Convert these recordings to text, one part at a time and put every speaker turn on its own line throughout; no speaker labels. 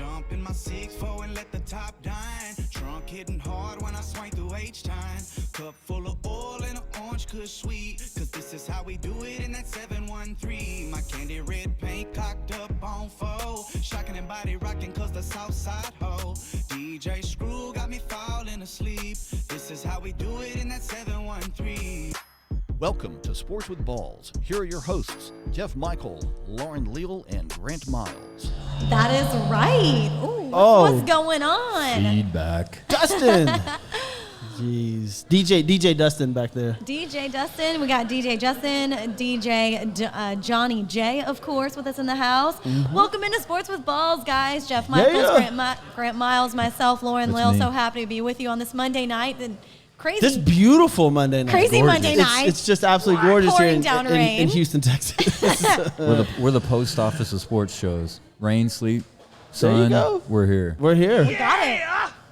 Jump in my 6'4" and let the top dine. Trunk hitting hard when I swing through H-time. Cup full of oil and an orange kush sweet. Cause this is how we do it in that 713. My candy red paint cocked up on foe. Shocking and body rocking cause the south side ho. DJ Screw got me falling asleep. This is how we do it in that 713.
Welcome to Sports with Balls. Here are your hosts, Jeff Michael, Lauren Leal, and Grant Miles.
That is right. Ooh, what's going on?
Feedback.
Dustin. Jeez. DJ Dustin back there.
DJ Dustin. We got DJ Justin, DJ Johnny J, of course, with us in the house. Mm-hmm. Welcome into Sports with Balls, guys. Jeff Michaels, Grant Miles, myself, Lauren Leal. So happy to be with you on this Monday night. And crazy.
This beautiful Monday night.
Crazy gorgeous. Monday night.
It's just absolutely gorgeous here
in
Houston, Texas.
We're the post office of sports shows. Rain, sleep, sun.
There you go.
We're here.
We're here.
We got it.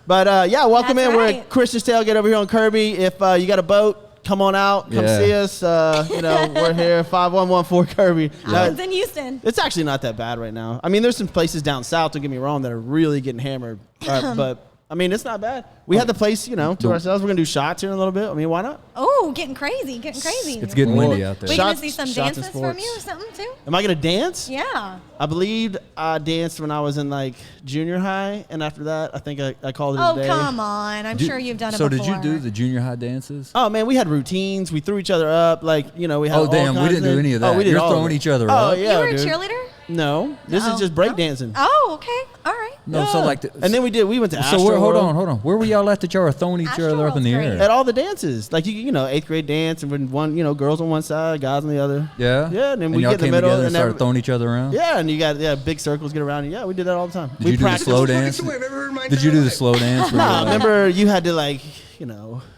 But welcome
That's
in.
right.
We're at Christian's Tailgate over here on Kirby. If you got a boat, come on out. Come see us. We're here, 5114 Kirby.
It's in Houston.
It's actually not that bad right now. I mean, there's some places down south, don't get me wrong, that are really getting hammered. But I mean, it's not bad. We had the place, to ourselves. We're going to do shots here in a little bit. I mean, why not?
Oh, getting crazy.
It's getting windy out there.
We're going to see some dances from you or something, too?
Am I going to dance?
Yeah.
I believe I danced when I was in, junior high. And after that, I think I called it a day.
Oh, come on. I'm sure you've done it
before.
before.
So did you do the junior high dances?
Oh, man, we had routines. We threw each other up. We had
Oh, damn. We didn't do any of that.
Oh, we did
You're
all
throwing each other up.
Oh, yeah,
You were a
dude.
cheerleader?
No. This is just breakdancing.
Oh, okay. All right.
No, so
and then we went to Astro
hold
World.
on. Where were y'all at that y'all were throwing each
Astro
other up in the
World's
air?
great.
At all the dances. 8th grade dance, and when one, girls on one side, guys on the other.
Yeah?
Yeah, and then we
y'all
get in the
came
middle.
together and
and
started throwing each other around?
Yeah, and you got big circles get around. And yeah, we did that all the time.
Did you do the slow dance? Did you do the slow dance?
No, remember you had to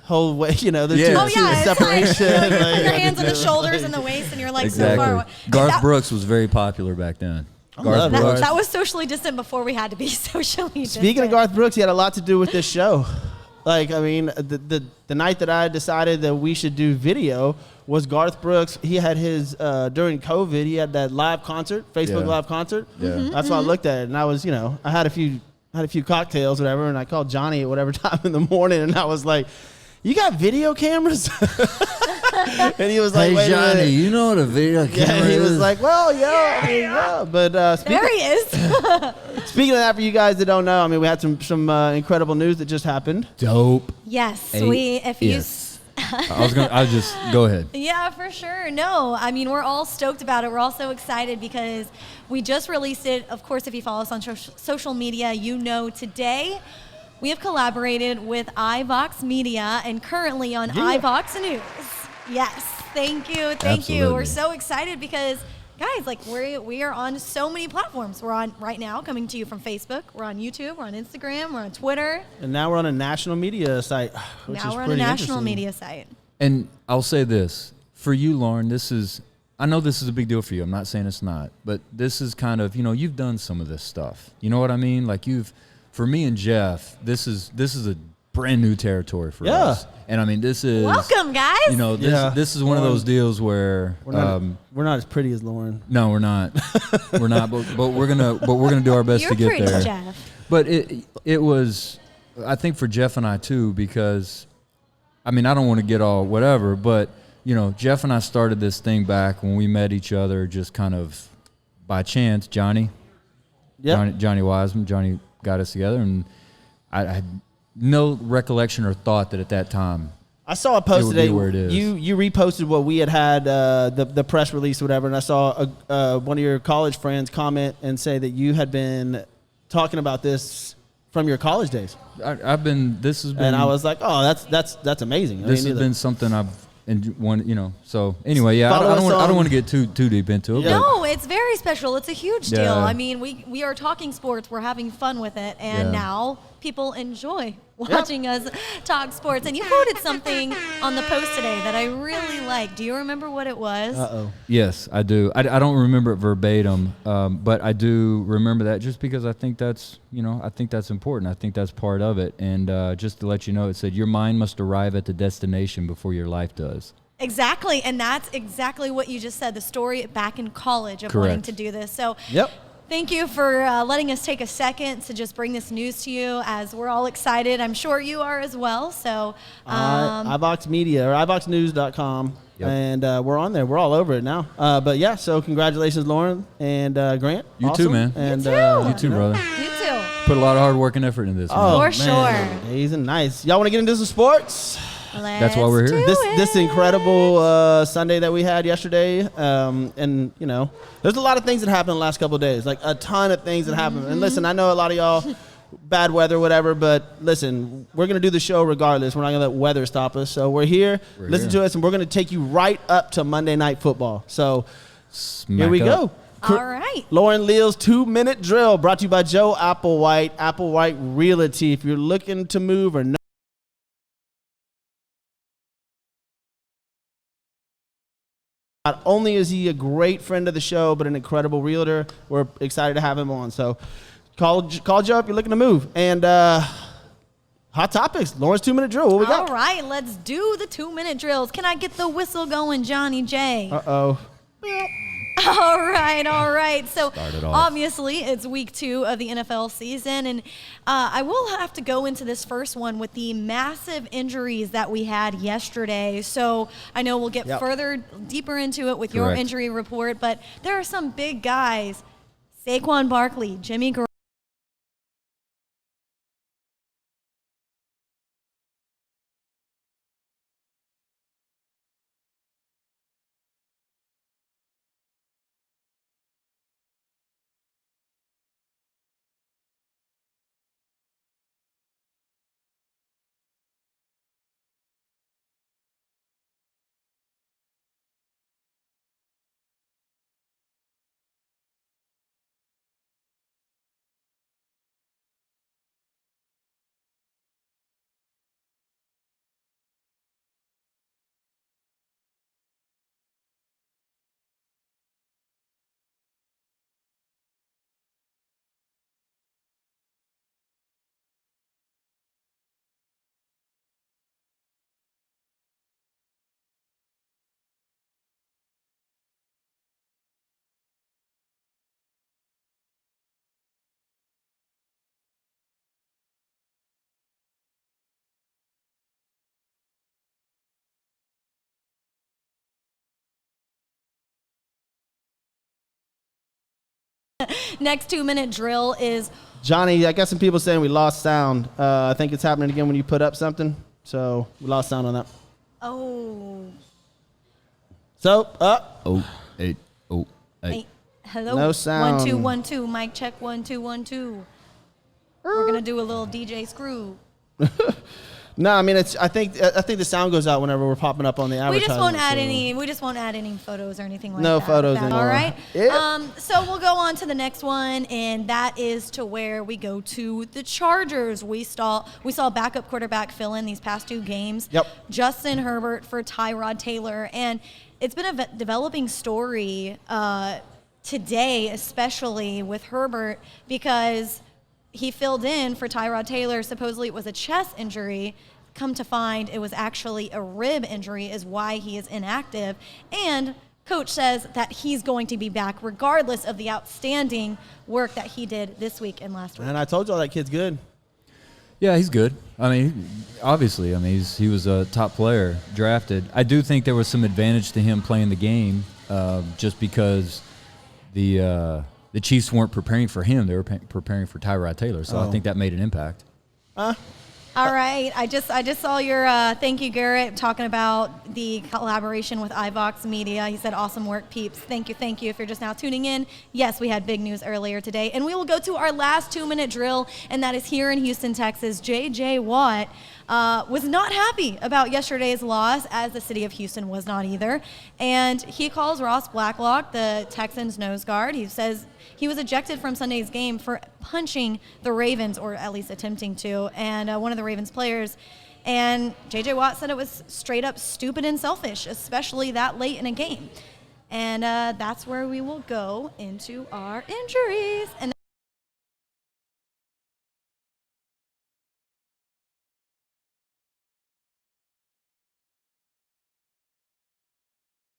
whole way, there's
Yeah.
separation.
It's like, put your hands on the shoulders and the waist, and you're so far away.
Garth Brooks was very popular back then.
Garth Brooks.
That was socially distant before we had to be socially distant.
Speaking of Garth Brooks, he had a lot to do with this show. The night that I decided that we should do video was Garth Brooks. He had his during COVID. He had that live concert, Facebook live concert.
Yeah,
that's why I looked at it, and I was, I had a few cocktails, whatever, and I called Johnny at whatever time in the morning, and I was like, "You got video cameras?" And he was like,
"Hey, Johnny, you know what a video camera is?"
He was like, "Well, yeah." But
there he is.
Speaking of that, for you guys that don't know, I mean, we had some incredible news that just happened.
Dope.
Yes,
I'll just go ahead.
Yeah, for sure. No, I mean, we're all stoked about it. We're all so excited because we just released it. Of course, if you follow us on social media, today we have collaborated with iVox Media and currently on iVox News. Yes, thank you.
Absolutely.
We're so excited because, guys, we are on so many platforms. We're on right now, coming to you from Facebook. We're on YouTube. We're on Instagram. We're on Twitter.
And now we're on a national media site, which is
now we're on
pretty
a national
interesting.
media site.
And I'll say this for you, Lauren. I know this is a big deal for you. I'm not saying it's not, but this is kind of, you've done some of this stuff. You know what I mean? For me and Jeff, this is a brand new territory for us. And I mean, this is
welcome, guys.
This is one of those deals where
we're not as pretty as Lauren.
No, we're not. We're not. But we're gonna do our best to get
pretty,
there.
Jeff.
But it was, I think, for Jeff and I too, because I mean, I don't want to get all whatever, but Jeff and I started this thing back when we met each other, just kind of by chance. Johnny Wiseman. Johnny got us together, and I had no recollection or thought that at that time
I saw a post today.
Where it is.
You reposted what we had the press release or whatever, and I saw one of your college friends comment and say that you had been talking about this from your college days.
This has been,
and I was like, oh, that's amazing.
This has been something I've So anyway, I don't want to get too deep into it.
No, it's very special. It's a huge deal.
Yeah.
I mean, we are talking sports. We're having fun with it, and now people enjoy watching us talk sports. And you quoted something on the post today that I really liked. Do you remember what it was?
Yes, I do. I don't remember it verbatim, but I do remember that just because I think that's important. I think that's part of it. And just to let you know, it said your mind must arrive at the destination before your life does.
Exactly, and that's exactly what you just said. The story back in college of
Correct.
wanting to do this. So.
Yep.
Thank you for letting us take a second to just bring this news to you, as we're all excited. I'm sure you are as well. So,
iVox Media or iVoxNews.com.
Yep.
And we're on there. We're all over it now. But yeah, so congratulations, Lauren and Grant.
You
Awesome.
too, man.
And,
You too, brother.
you too.
Put a lot of hard work and effort in this.
Oh,
man.
For
man.
sure.
Amazing. Nice. Y'all want to get into some sports?
Let's
why we're here.
do
This
it.
incredible Sunday that we had yesterday, and you know, there's a lot of things that happened the last couple of days, like a ton of things that happened. And listen, I know a lot of y'all, bad weather, whatever, but listen, we're gonna do the show regardless. We're not gonna let weather stop us. So we're here. Listen to us, and we're gonna take you right up to Monday Night Football. So here we go.
All right.
Lauren Leal's 2-minute drill, brought to you by Joe Applewhite, Applewhite Realty. If you're looking to move or not only is he a great friend of the show, but an incredible realtor. We're excited to have him on. So call Joe if you're looking to move. And hot topics, Lauren's 2-minute drill. What we
All
got?
right, let's do the 2-minute drills. Can I get the whistle going, Johnny J?
Uh-oh.
All right. So
Start it off.
obviously it's week 2 of the NFL season, and I will have to go into this first one with the massive injuries that we had yesterday. So I know we'll get deeper into it with your
Correct.
injury report, but there are some big guys: Saquon Barkley, Jimmy Garoppolo. Next 2-minute drill is
Johnny, I got some people saying we lost sound. I think it's happening again when you put up something. So we lost sound on that.
oh.
So,
Oh, eight.
Hey, hello.
No sound.
1 2 1 2. Mic check. 1 2 1 2. We're gonna do a little DJ Screw.
no, I mean, I think the sound goes out whenever we're popping up on the advertisement.
We just won't add any photos or anything like that.
No photos
All
anymore.
right.
Yeah.
So we'll go on to the next one, and that is to where we go to the Chargers. We saw backup quarterback fill in these past 2 games.
Yep.
Justin Herbert for Tyrod Taylor, and it's been a developing story today, especially with Herbert, because he filled in for Tyrod Taylor. Supposedly it was a chest injury. Come to find, it was actually a rib injury is why he is inactive. And coach says that he's going to be back regardless of the outstanding work that he did this week and last week.
And I told y'all that kid's good.
Yeah, he's good. I mean, obviously, he was a top player drafted. I do think there was some advantage to him playing the game, just because the Chiefs weren't preparing for him; they were preparing for Tyrod Taylor. So I think that made an impact.
All right. I just saw your thank you, Garrett, talking about the collaboration with iVox Media. He said, awesome work, peeps. Thank you. If you're just now tuning in, yes, we had big news earlier today. And we will go to our last 2-minute drill, and that is here in Houston, Texas. J.J. Watt was not happy about yesterday's loss, as the city of Houston was not either. And he calls Ross Blacklock, the Texans' nose guard. He says he was ejected from Sunday's game for punching the Ravens, or at least attempting to, and one of the Ravens players. And J.J. Watt said it was straight up stupid and selfish, especially that late in a game. And that's where we will go into our injuries. And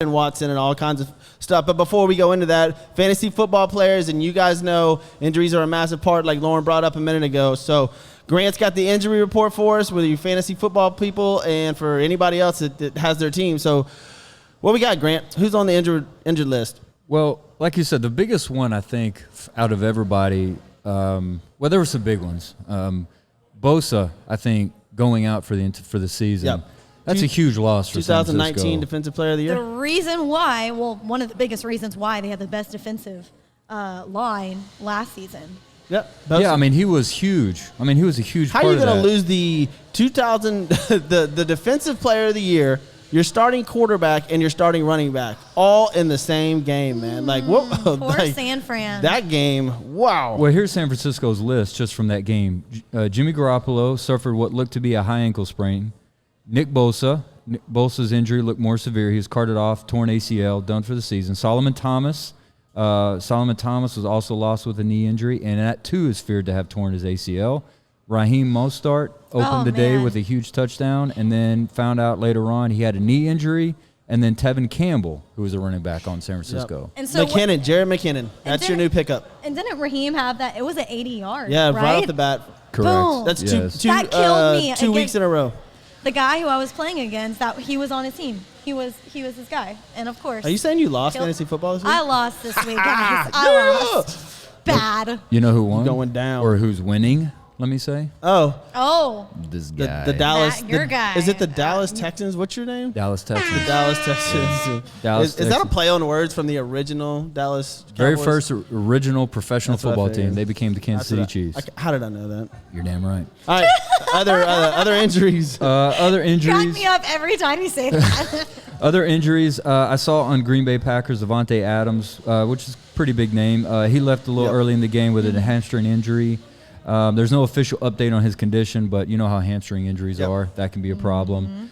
and Watson and all kinds of stuff. But before we go into that, fantasy football players, and you guys know injuries are a massive part, like Lauren brought up a minute ago. So Grant's got the injury report for us, whether you fantasy football people and for anybody else that has their team. So what we got, Grant? Who's on the injured list?
Well, like you said, the biggest one I think out of everybody, well, there were some big ones. Bosa, I think, going out for the season.
Yep.
That's a huge loss for San
2019
Francisco.
Defensive Player of the Year.
The reason why, well, one of the biggest reasons why they had the best defensive line last season.
Yep.
Yeah, I mean, he was huge. I mean, he was a huge
How
part
are you
of that.
going to lose the 2000 the Defensive Player of the Year, your starting quarterback, and your starting running back all in the same game, man? Like what?
Poor
like,
San Fran.
That game, wow.
Well, here's San Francisco's list just from that game. Jimmy Garoppolo suffered what looked to be a high ankle sprain. Nick Bosa's injury looked more severe. He was carted off, torn ACL, done for the season. Solomon Thomas was also lost with a knee injury, and that too is feared to have torn his ACL. Raheem Mostert opened the day
man.
with a huge touchdown, and then found out later on he had a knee injury. And then Tevin Campbell, who was a running back on San Francisco.
And so
McKinnon, Jared McKinnon. That's your new pickup.
And didn't Raheem have that? It was an 80-yard.
Yeah, right off
right
the bat.
Correct.
Boom.
That's
Yes.
two
That killed me
2 weeks
against-
in a row.
The guy who I was playing against, that he was on his team. He was his guy. And of course.
Are you saying you lost
Killed-
fantasy football this week?
I lost this week, guys. I lost. Bad.
You know who won?
going down.
Or who's winning, let me say?
Oh.
This
the
guy.
Dallas.
Your
the-
guy.
Is it the Dallas Texans? What's your name?
Dallas Texans.
Dallas Texans.
Dallas
Is that a
Texans.
play on words from the original Dallas Cowboys?
Very first original professional
That's what I
football
figured.
team. They became the Kansas
That's what
City Chiefs.
how did I know that?
You're damn right.
All right. Other injuries.
Other
Crack
injuries.
me up every time you say that.
Other injuries. I saw on Green Bay Packers, Devontae Adams, which is a pretty big name. He left a little
Yep.
early in the game with a hamstring injury. There's no official update on his condition, but you know how hamstring injuries
Yep.
are. That can be a problem.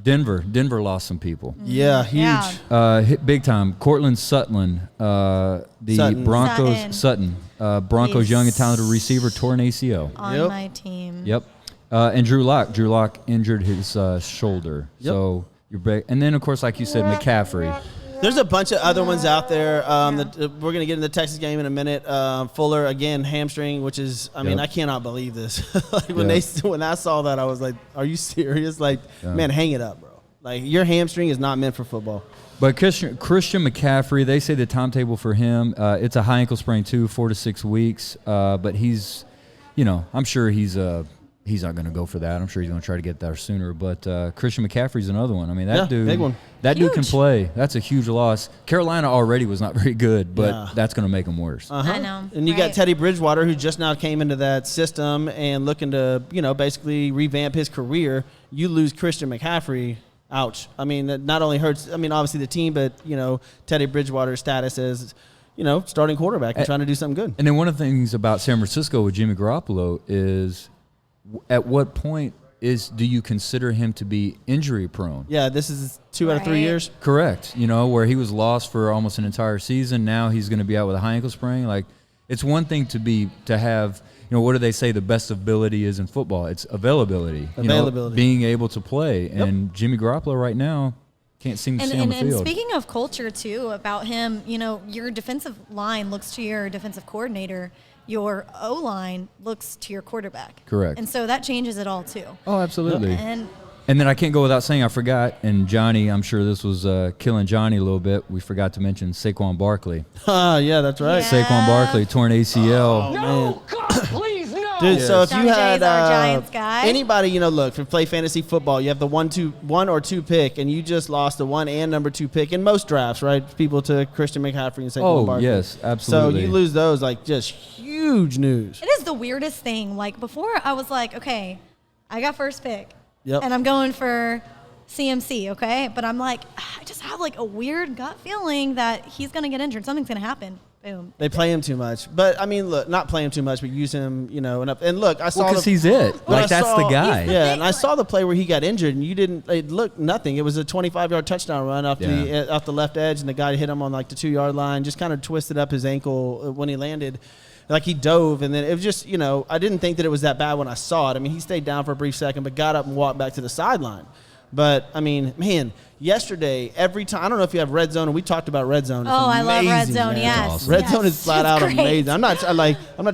Denver lost some people.
Yeah, huge.
Yeah.
Hit big time. Cortland Sutton, the
Sutton.
Broncos.
Sutton.
Broncos
He's
young and talented receiver, torn ACL.
On
Yep.
my team.
Yep. And Drew Lock. Drew Lock injured his shoulder.
Yep.
So you're back. And then, of course, like you said, McCaffrey.
There's a bunch of other ones out there. That we're going to get in the Texas game in a minute. Fuller, again, hamstring, which is, I mean,
Yep.
I cannot believe this. Like when
Yep.
when I saw that, I was like, are you serious? Like,
Yeah.
man, hang it up, bro. Like, your hamstring is not meant for football.
But Christian McCaffrey, they say the timetable for him, it's a high ankle sprain too, 4 to 6 weeks. But he's, I'm sure he's not going to go for that. I'm sure he's going to try to get there sooner. But Christian McCaffrey's another one. I mean, that
Yeah,
dude,
big one.
that dude can
Huge.
play. That's a huge loss. Carolina already was not very good, but
Yeah.
that's going to make them worse.
I know.
And you got
right?
Teddy Bridgewater, who just now came into that system and looking to, basically revamp his career. You lose Christian McCaffrey. Ouch. I mean, that not only hurts, obviously the team, but, Teddy Bridgewater's status as, starting quarterback and trying to do something good.
And then one of the things about San Francisco with Jimmy Garoppolo is at what point do you consider him to be injury prone?
Yeah, this is 2 out of 3
Right.
years.
Correct. Where he was lost for almost an entire season. Now he's going to be out with a high ankle sprain. Like, it's one thing to have, what do they say the best ability is in football? It's availability.
Availability.
Being able to play. And Jimmy Garoppolo right now can't seem to stay on the
And
field.
speaking of culture too, about him, your defensive line looks to your defensive coordinator. Your O-line looks to your quarterback.
Correct.
And so that changes it all too.
Oh, absolutely.
And
And then I can't go without saying I forgot, and Johnny, I'm sure this was killing Johnny a little bit. We forgot to mention Saquon Barkley.
Yeah, that's right.
Yeah.
Saquon Barkley, torn ACL.
No, God, please, no.
Dude, so if
Johnny
you
J's
had
our Giants guy.
anybody, look, to play fantasy football, you have the 1 or 2 pick, and you just lost the 1 and number 2 pick in most drafts, right? People took Christian McCaffrey and Saquon
Oh,
Barkley.
yes, absolutely.
So you lose those, like, just huge news.
it is the weirdest thing. Like before, I was like, okay, I got first pick,
Yep.
and I'm going for CMC, okay? But I'm like, I just have like a weird gut feeling that he's gonna get injured. Something's gonna happen. Boom.
They play him too much. But, I mean, look, not play him too much, but use him, and look, I saw
Well, because
the-
he's it.
But I
Like, that's the
saw-
guy.
Yeah, and I saw the play where he got injured, and you didn't. It looked nothing. It was a 25-yard touchdown run off the left edge, and the guy hit him on like the 2-yard line. Just kind of twisted up his ankle when he landed, like he dove, and then it was just I didn't think that it was that bad when I saw it. I mean, he stayed down for a brief second, but got up and walked back to the sideline. But, I mean, man, yesterday, every time, I don't know if you have Red Zone, and we talked about Red Zone. It's
I love Red
amazing,
Zone,
man.
yes.
awesome.
Red
yes.
Zone is flat out
It's great.
amazing. I'm not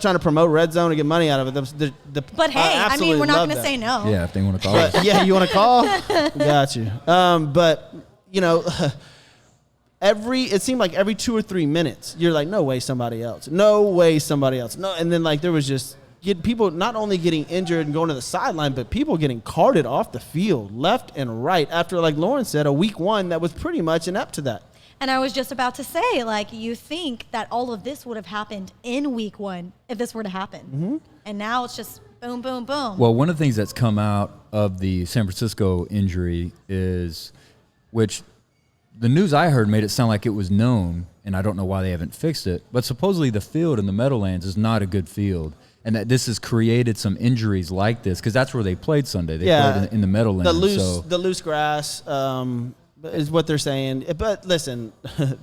trying to promote Red Zone or get money out of it.
But hey, I mean, we're not going to say
no.
no.
Yeah, if they want to call us.
But, yeah, you want to call? Got you. But, you know, it seemed like every 2 or 3 minutes, you're like, no way somebody else. No way somebody else. No, and then, like, there was just people not only getting injured and going to the sideline, but people getting carted off the field left and right after, like Lauren said, a week one that was pretty much inept to that.
And I was just about to say, like, you think that all of this would have happened in week one if this were to happen.
Mm-hmm.
And now it's just boom, boom, boom.
Well, one of the things that's come out of the San Francisco injury is, which the news I heard made it sound like it was known, and I don't know why they haven't fixed it, but supposedly the field in the Meadowlands is not a good field. And that this has created some injuries like this because that's where they played Sunday. They played in the Meadowlands.
The loose grass is what they're saying. But listen,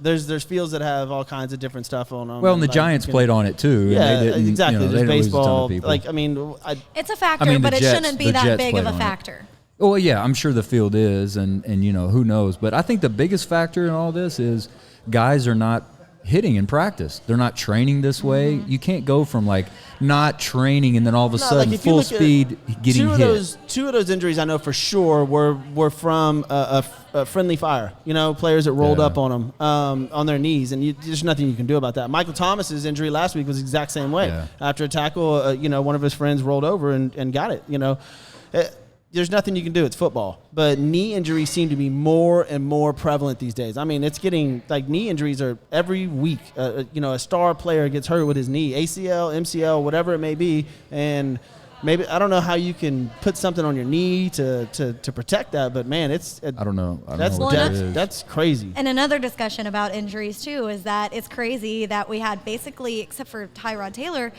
there's fields that have all kinds of different stuff on them.
Well, and the Giants played on it too.
Yeah,
and they didn't,
exactly.
they
There's
didn't lose a ton of
baseball.
people.
Like, I mean,
It's a factor,
I mean,
but
the
it
Jets-
shouldn't be
the
that
Jets
big of
played
a
on it.
factor.
Oh, yeah, I'm sure the field is, and you know, who knows. But I think the biggest factor in all this is guys are not hitting in practice. They're not training this way.
Mm-hmm.
You can't go from, like, not training and then all of a sudden
if you
full
look at
speed getting hit.
Two of those injuries I know for sure were from a friendly fire. You know, players that rolled
Yeah.
up on them on their knees, and there's nothing you can do about that. Michael Thomas's injury last week was the exact same way.
Yeah.
After a tackle, one of his friends rolled over and got it. You know. There's nothing you can do. It's football. But knee injuries seem to be more and more prevalent these days. I mean, it's getting like knee injuries are every week. A star player gets hurt with his knee, ACL, MCL, whatever it may be, and maybe I don't know how you can put something on your knee to protect that. But man,
I don't know.
That's
what that is.
that's crazy.
And another discussion about injuries, too, is that it's crazy that we had basically, except for Tyrod Taylor,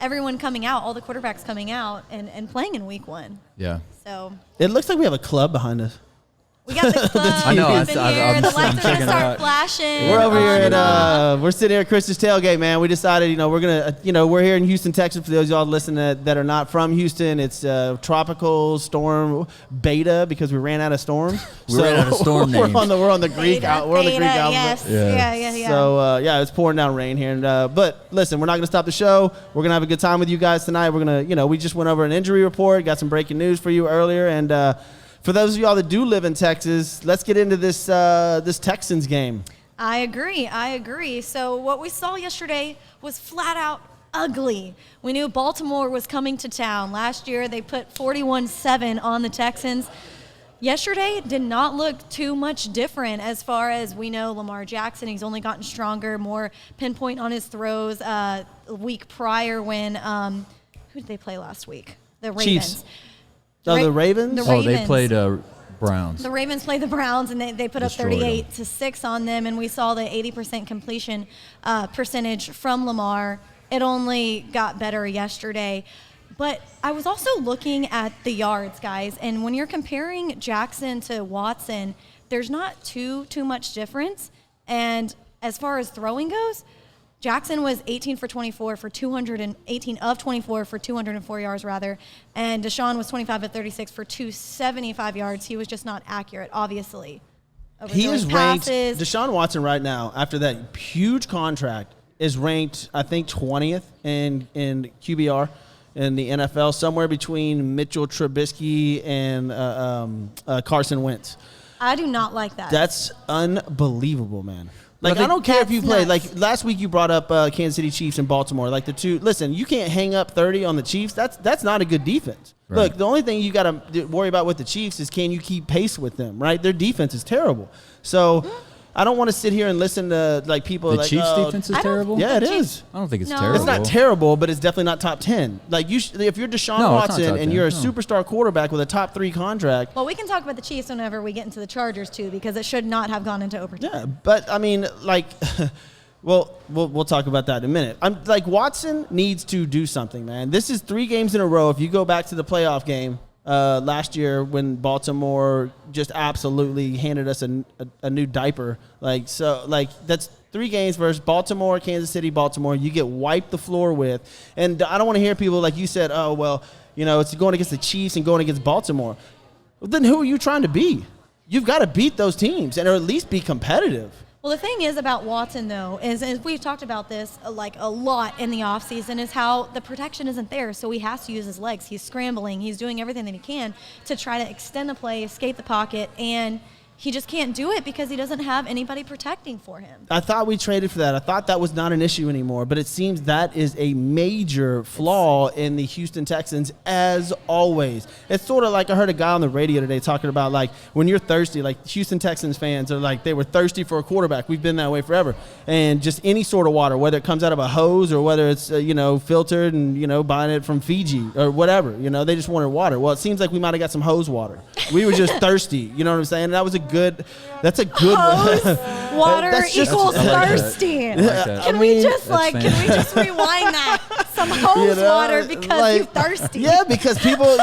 everyone coming out, all the quarterbacks coming out and playing in week one.
Yeah.
So
It looks like we have a club behind us.
we got the club
I know,
up in
I'm
here. The lights are going
checking
to
it
start
out.
flashing.
We're over
on
here
and on.
we're sitting here at Chris's Tailgate, man. We decided, we're going to, we're here in Houston, Texas. For those of y'all listening that are not from Houston, it's tropical storm beta because we ran out of storms.
We ran out of storm
we're
names.
on the Greek
Theta,
out. We're on the Greek
theta,
alphabet.
yes. Yeah.
So, it's pouring down rain here. But listen, we're not going to stop the show. We're going to have a good time with you guys tonight. We're going to, we just went over an injury report, got some breaking news for you earlier. And for those of y'all that do live in Texas, let's get into this Texans game.
I agree. So what we saw yesterday was flat out ugly. We knew Baltimore was coming to town. Last year they put 41-7 on the Texans. Yesterday did not look too much different as far as we know. Lamar Jackson, he's only gotten stronger, more pinpoint on his throws. A week prior when who did they play last week? The Ravens.
Chiefs. Oh, the Ravens?
The
Oh, they
Ravens.
played Browns.
The Ravens played the Browns, and they put up
Destroyed
38-6 on them, and we saw the 80% completion percentage from Lamar. It only got better yesterday. But I was also looking at the yards, guys, and when you're comparing Jackson to Watson, there's not too much difference. And as far as throwing goes, Jackson was 18 of 24 for 204 yards rather, and Deshaun was 25 of 36 for 275 yards. He was just not accurate, obviously.
He is ranked.
Passes.
Deshaun Watson right now, after that huge contract, is ranked, I think, 20th in QBR in the NFL, somewhere between Mitchell Trubisky and Carson Wentz.
I do not like that.
That's unbelievable, man. Like,
Well,
I don't care if
that's
you play.
nuts.
Like, last week you brought up Kansas City Chiefs and Baltimore. Like, the two. Listen, you can't hang up 30 on the Chiefs. That's not a good defense.
Right.
Look, the only thing you got to worry about with the Chiefs is can you keep pace with them, right? Their defense is terrible. So, I don't want to sit here and listen to, like, people
The
like,
Chiefs'
oh,
defense is
I don't-
terrible?
Yeah, it
The Chiefs-
is.
I don't think it's
No.
terrible.
It's not terrible, but it's definitely not top 10. Like, if you're Deshaun
No, it's not
Watson
top
and
10,
you're a
no. superstar
superstar quarterback with a top 3 contract,
Well, we can talk about the Chiefs whenever we get into the Chargers, too, because it should not have gone into overtime.
yeah, but I mean, like, well, we'll talk about that in a minute. I'm like, Watson needs to do something, man. This is 3 games in a row. If you go back to the playoff game last year when Baltimore just absolutely handed us a new diaper, that's 3 games versus Baltimore, Kansas City, Baltimore. You get wiped the floor with, and I don't want to hear people like you said, oh well, it's going against the Chiefs and going against Baltimore. then who are you trying to be? You've got to beat those teams and or at least be competitive.
Well, the thing is about Watson, though, is we've talked about this like a lot in the offseason, is how the protection isn't there, so he has to use his legs. He's scrambling. He's doing everything that he can to try to extend the play, escape the pocket, and he just can't do it because he doesn't have anybody protecting for him.
I thought we traded for that. I thought that was not an issue anymore, but it seems that is a major flaw in the Houston Texans, as always. It's sort of like I heard a guy on the radio today talking about, like, when you're thirsty, like Houston Texans fans are like, they were thirsty for a quarterback. We've been that way forever. And just any sort of water, whether it comes out of a hose or whether it's, filtered and, buying it from Fiji or whatever, they just wanted water. Well, it seems like we might have got some hose water. We were just thirsty, you know what I'm saying? And that's a good
Hose water
That's just-
equals
I like that.
thirsty.
I like that.
Can we just rewind that? Some hose water because you're thirsty.
Yeah, because people,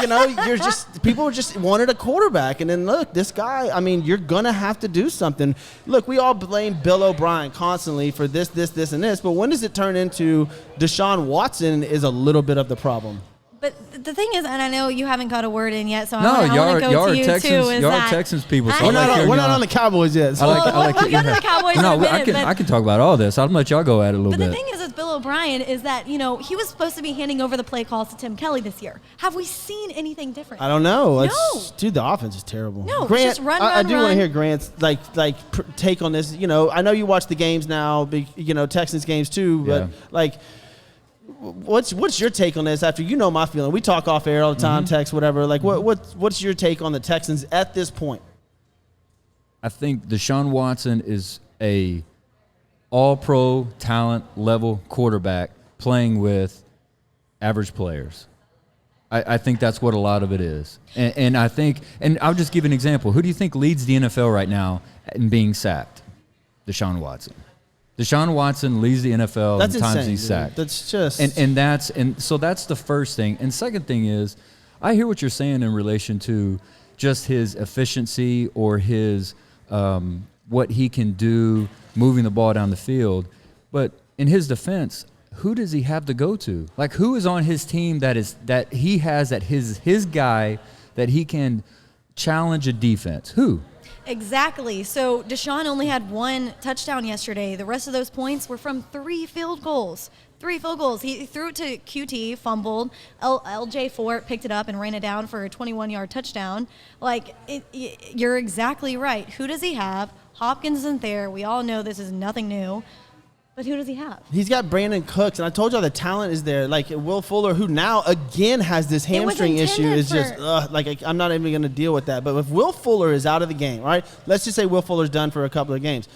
people just wanted a quarterback. And then look, this guy, you're going to have to do something. Look, we all blame Bill O'Brien constantly for this, and this. But when does it turn into Deshaun Watson is a little bit of the problem?
But the thing is, and I know you haven't got a word in yet, so
No,
I
y'all
want to
are
go to you
Texans.
too. Is
Y'all are
that
Texans people. So
I-
I like hearing
We're
you
not on the Cowboys yet. So.
We'll go to the Cowboys in a minute,
I can talk about all this. I'll let y'all go at it a little
But
bit.
the thing is with Bill O'Brien is that, he was supposed to be handing over the play calls to Tim Kelly this year. Have we seen anything different?
I don't know.
No.
Dude, the offense is terrible.
No, it's
Grant,
just run,
I
run,
do want to
run.
hear Grant's take on this. I know you watch the games now, Texans games too, but
Yeah.
what's your take on this? After my feeling, we talk off air all the time, text, whatever. Like, what's your take on the Texans at this point?
I think Deshaun Watson is a all-pro talent level quarterback playing with average players. I think that's what a lot of it is. And I think, and I'll just give an example. Who do you think leads the NFL right now in being sacked? Deshaun Watson. Deshaun Watson leads the NFL
That's
in times
insane,
he's
dude.
sacked.
That's just
And so that's the first thing. And second thing is, I hear what you're saying in relation to just his efficiency or his what he can do moving the ball down the field. But in his defense, who does he have to go to? Like, who is on his team that he has that his guy that he can challenge a defense? Who?
Exactly. So Deshaun only had one touchdown yesterday. The rest of those points were from 3 field goals. 3 field goals. He threw it to QT, fumbled. LJ Fort picked it up and ran it down for a 21-yard touchdown. You're exactly right. Who does he have? Hopkins isn't there. We all know this is nothing new. But who does he have?
He's got Brandon Cooks, and I told y'all the talent is there. Like Will Fuller, who now again has this hamstring issue, is just I'm not even going to deal with that. But if Will Fuller is out of the game, all right, let's just say Will Fuller's done for a couple of games,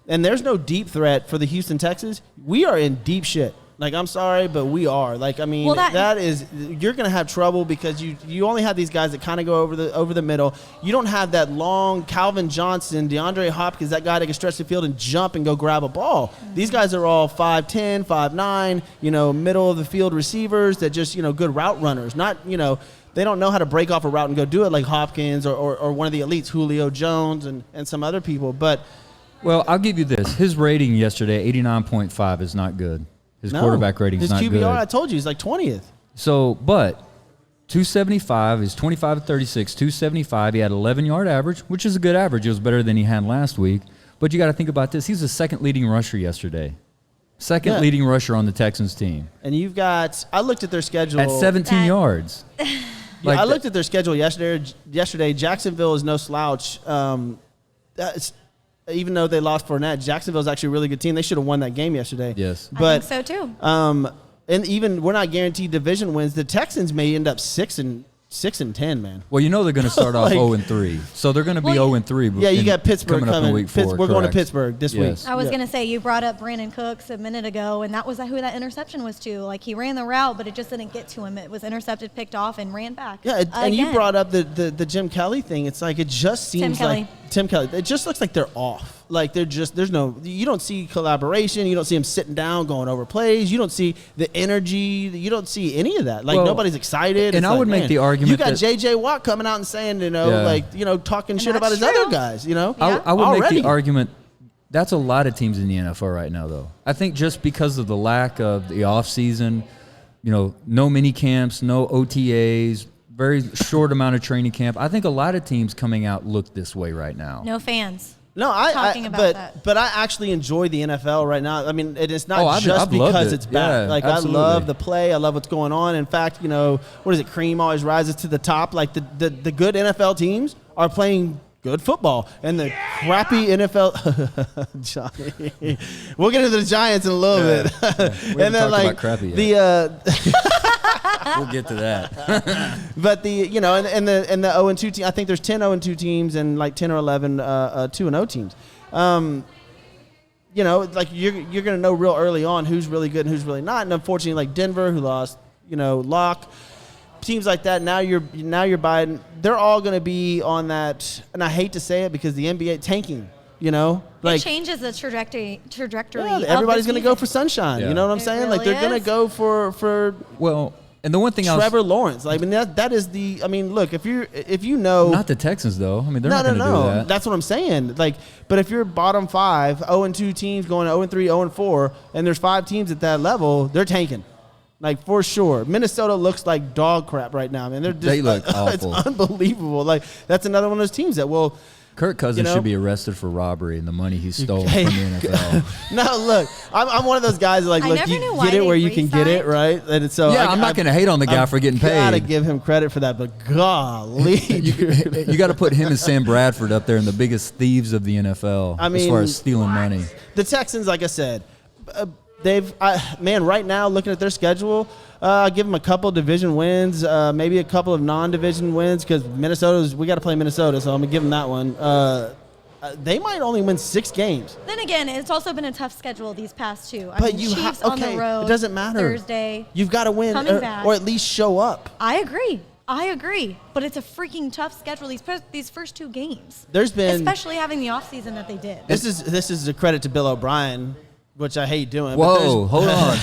and there's no deep threat for the Houston Texans, we are in deep shit. Like, I'm sorry, but we are. Like, I mean, that is, you're going to have trouble because you only have these guys that kind of go over the middle. You don't have that long Calvin Johnson, DeAndre Hopkins, that guy that can stretch the field and jump and go grab a ball. Mm-hmm. These guys are all 5'10", 5'9", middle of the field receivers that just, good route runners. Not, they don't know how to break off a route and go do it like Hopkins or one of the elites, Julio Jones and some other people. But
well, I'll give you this. His rating yesterday, 89.5, is not good. His quarterback rating is not good.
His QBR, I told you, he's like 20th.
So, but 275 is 25 of 36, 275. He had 11-yard average, which is a good average. It was better than he had last week. But you got to think about this. He's the second leading rusher yesterday. Second leading rusher on the Texans team.
And you've got, I looked at their schedule.
At 17 yards.
I looked at their schedule yesterday. Jacksonville is no slouch. Even though they lost Fournette, Jacksonville's actually a really good team. They should have won that game yesterday.
Yes.
I think so too.
And even we're not guaranteed division wins. The Texans may end up 6-10, man.
Well, they're going to start off 0-3. So they're going to be 0-3.
Yeah, you got Pittsburgh
coming up in week 4.
We're going to Pittsburgh this week.
I was going to say, you brought up Brandon Cooks a minute ago, and that was who that interception was to. Like, he ran the route, but it just didn't get to him. It was intercepted, picked off, and ran back.
Yeah, and you brought up the Jim Kelly thing. It's like it just seems like Tim Kelly. It just looks like they're off. Like you don't see collaboration. You don't see him sitting down going over plays. You don't see the energy. You don't see any of that. Like, nobody's excited.
And I would make the argument
you got
that
J.J. Watt coming out and saying, talking shit about his
true.
other guys.
I would make the argument. That's a lot of teams in the NFL right now, though. I think just because of the lack of the offseason, no mini camps, no OTAs, very short amount of training camp. I think a lot of teams coming out look this way right now.
No fans.
No,
Talking about that.
but I actually enjoy the NFL right now. I mean, it's not
I've
just
loved
because
it.
it's back.
Yeah,
Like
absolutely.
I love the play. I love what's going on. In fact, what is it? Cream always rises to the top. Like the good NFL teams are playing good football, and the crappy NFL. Johnny, we'll get into the Giants in a little bit.
We haven't talked about crappy yet. We'll get to that.
But the and the 0-2 team, I think there's 10 0-2 teams and like 10 or 11 2-0 teams. Like you're gonna know real early on who's really good and who's really not. And unfortunately, like Denver, who lost Locke, teams like that. Now you're buying. They're all gonna be on that. And I hate to say it because the NBA tanking.
It changes the trajectory.
Yeah,
of
everybody's
the
gonna go
season.
for sunshine.
Yeah.
You know what I'm
It
saying? Like
really
they're gonna
is.
go for
Well, and the one thing
Trevor Lawrence. Like, I mean, that is the. I mean, look, if you know,
not the Texans though. I mean, they're not
no,
going to do that.
That's what I'm saying. Like, but if you're bottom 5, 0-2 teams going 0-3, 0-4, and there's 5 teams at that level, they're tanking. Like, for sure. Minnesota looks like dog crap right now, man.
They look awful.
It's unbelievable. Like, that's another one of those teams that will.
Kirk Cousins should be arrested for robbery and the money he stole
Hey.
from the NFL.
No, look, I'm one of those guys that, like,
I
look,
never
you
knew why
get it
they
where you can get it,
re-signed.
right? And so
Yeah, I'm not going to hate on the guy for getting paid.
Gotta give him credit for that, but golly, dude.
You got to put him and Sam Bradford up there in the biggest thieves of the NFL
I
as
mean,
far as stealing money.
The Texans, like I said, right now, looking at their schedule, I'll give them a couple division wins, maybe a couple of non-division wins because we got to play Minnesota, so I'm going to give them that one. They might only win 6 games.
Then again, it's also been a tough schedule these past 2. I
But
mean,
you
Chiefs
have
on the road.
It doesn't matter.
Thursday.
You've got to win
Coming back.
or at least show up.
I agree. But it's a freaking tough schedule these first 2 games.
There's been
Especially having the offseason that they did.
this is a credit to Bill O'Brien, which I hate doing.
Whoa, hold on.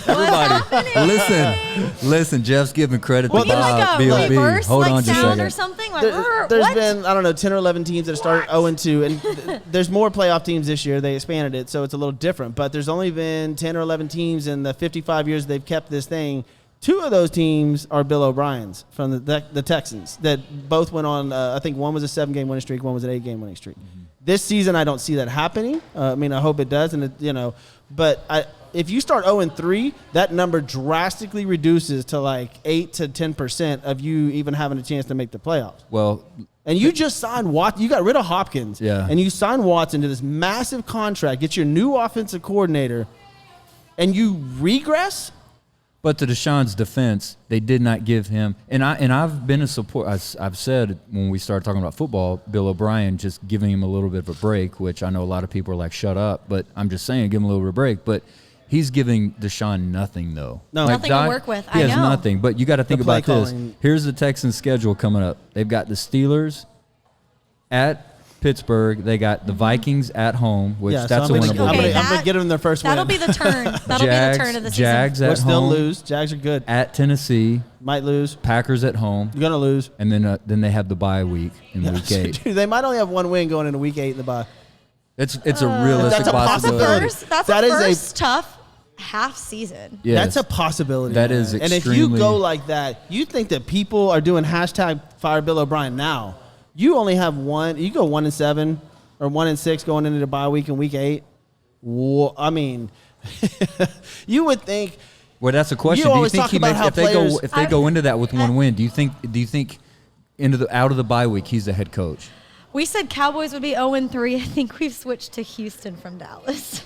Everybody,
happening?
listen. Jeff's giving credit
We
to
need like
Bob,
a
B.O.B.
reverse
Hold on just a
sound or
second.
something. Like,
There's
what?
been, I don't know, 10 or 11 teams that start 0-2, and there's more playoff teams this year. They expanded it, so it's a little different. But there's only been 10 or 11 teams in the 55 years they've kept this thing. 2 of those teams are Bill O'Brien's from the Texans that both went on, I think one was a 7-game winning streak, one was an 8-game winning streak. This season, I don't see that happening. I mean, I hope it does, but if you start 0-3, that number drastically reduces to like 8 to 10% of you even having a chance to make the playoffs.
Well,
And you just signed Watson. You got rid of Hopkins.
Yeah.
And you signed Watson to this massive contract, get your new offensive coordinator, and you regress?
but to Deshaun's defense, they did not give him. And I've been a support. I've said when we started talking about football, Bill O'Brien just giving him a little bit of a break, which I know a lot of people are like, shut up. But I'm just saying, give him a little bit of a break. But he's giving Deshaun nothing, though.
No.
Nothing to work with.
He
I
has
know.
nothing. But you got to think
The play
about this.
calling.
Here's the Texans' schedule coming up. They've got the Steelers at Pittsburgh. They got the Vikings at home, which
Yeah, so
that's
I'm
a
gonna-
winnable
I'm
game.
gonna get them their first
That'll
win.
be the turn. That'll be the turn of the season.
Jags at
Which they'll
home.
lose. Jags are good.
At Tennessee,
Might lose.
Packers at home,
You're going to lose.
and then they have the bye week in week 8.
Dude, they might only have one win going into week 8 in the bye.
It's a realistic
That's a
possibility.
That's
That
a
is a-
first tough half season.
Yes.
That's a possibility.
That
man.
is
And if you
extremely-
go like that, you think that people are doing hashtag fire Bill O'Brien now. You only have one. You go 1-7 or 1-6 going into the bye week in week 8. I mean, you would think.
Well, that's a question.
You
Do you
always
think
talk
he
about
makes
how
if they go
players-
if they go into that with one win? Do you think out of the bye week he's the head coach?
We said Cowboys would be 0-3. I think we've switched to Houston from Dallas.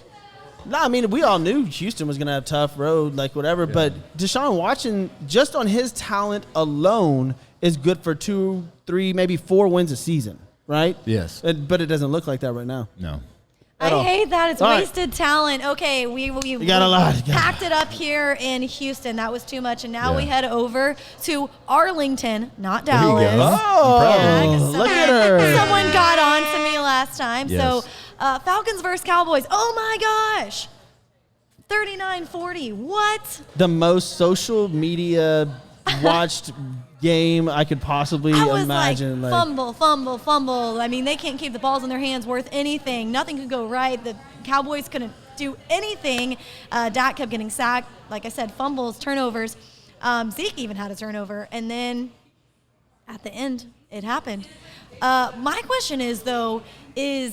No, I mean, we all knew Houston was going to have a tough road, like whatever. But Deshaun Watson, just on his talent alone, is good for 2, 3, maybe 4 wins a season, right?
Yes.
But it doesn't look like that right now.
No.
At
I
all.
hate that. It's
All right.
wasted talent. Okay, we
got a lot.
packed it up here in Houston. That was too much. And now
Yeah.
we head over to Arlington, not
you go.
Dallas.
Oh,
Yeah, 'cause
look at
someone-
her.
Someone got on to me last time.
Yes.
So Falcons versus Cowboys. Oh, my gosh. 39-40. What?
The most social media watched game I could possibly
I was
imagine.
like, fumble. I mean, they can't keep the balls in their hands worth anything. Nothing could go right. The Cowboys couldn't do anything. Dak kept getting sacked. Like I said, fumbles, turnovers. Zeke even had a turnover. And then at the end, it happened. My question is, though,
I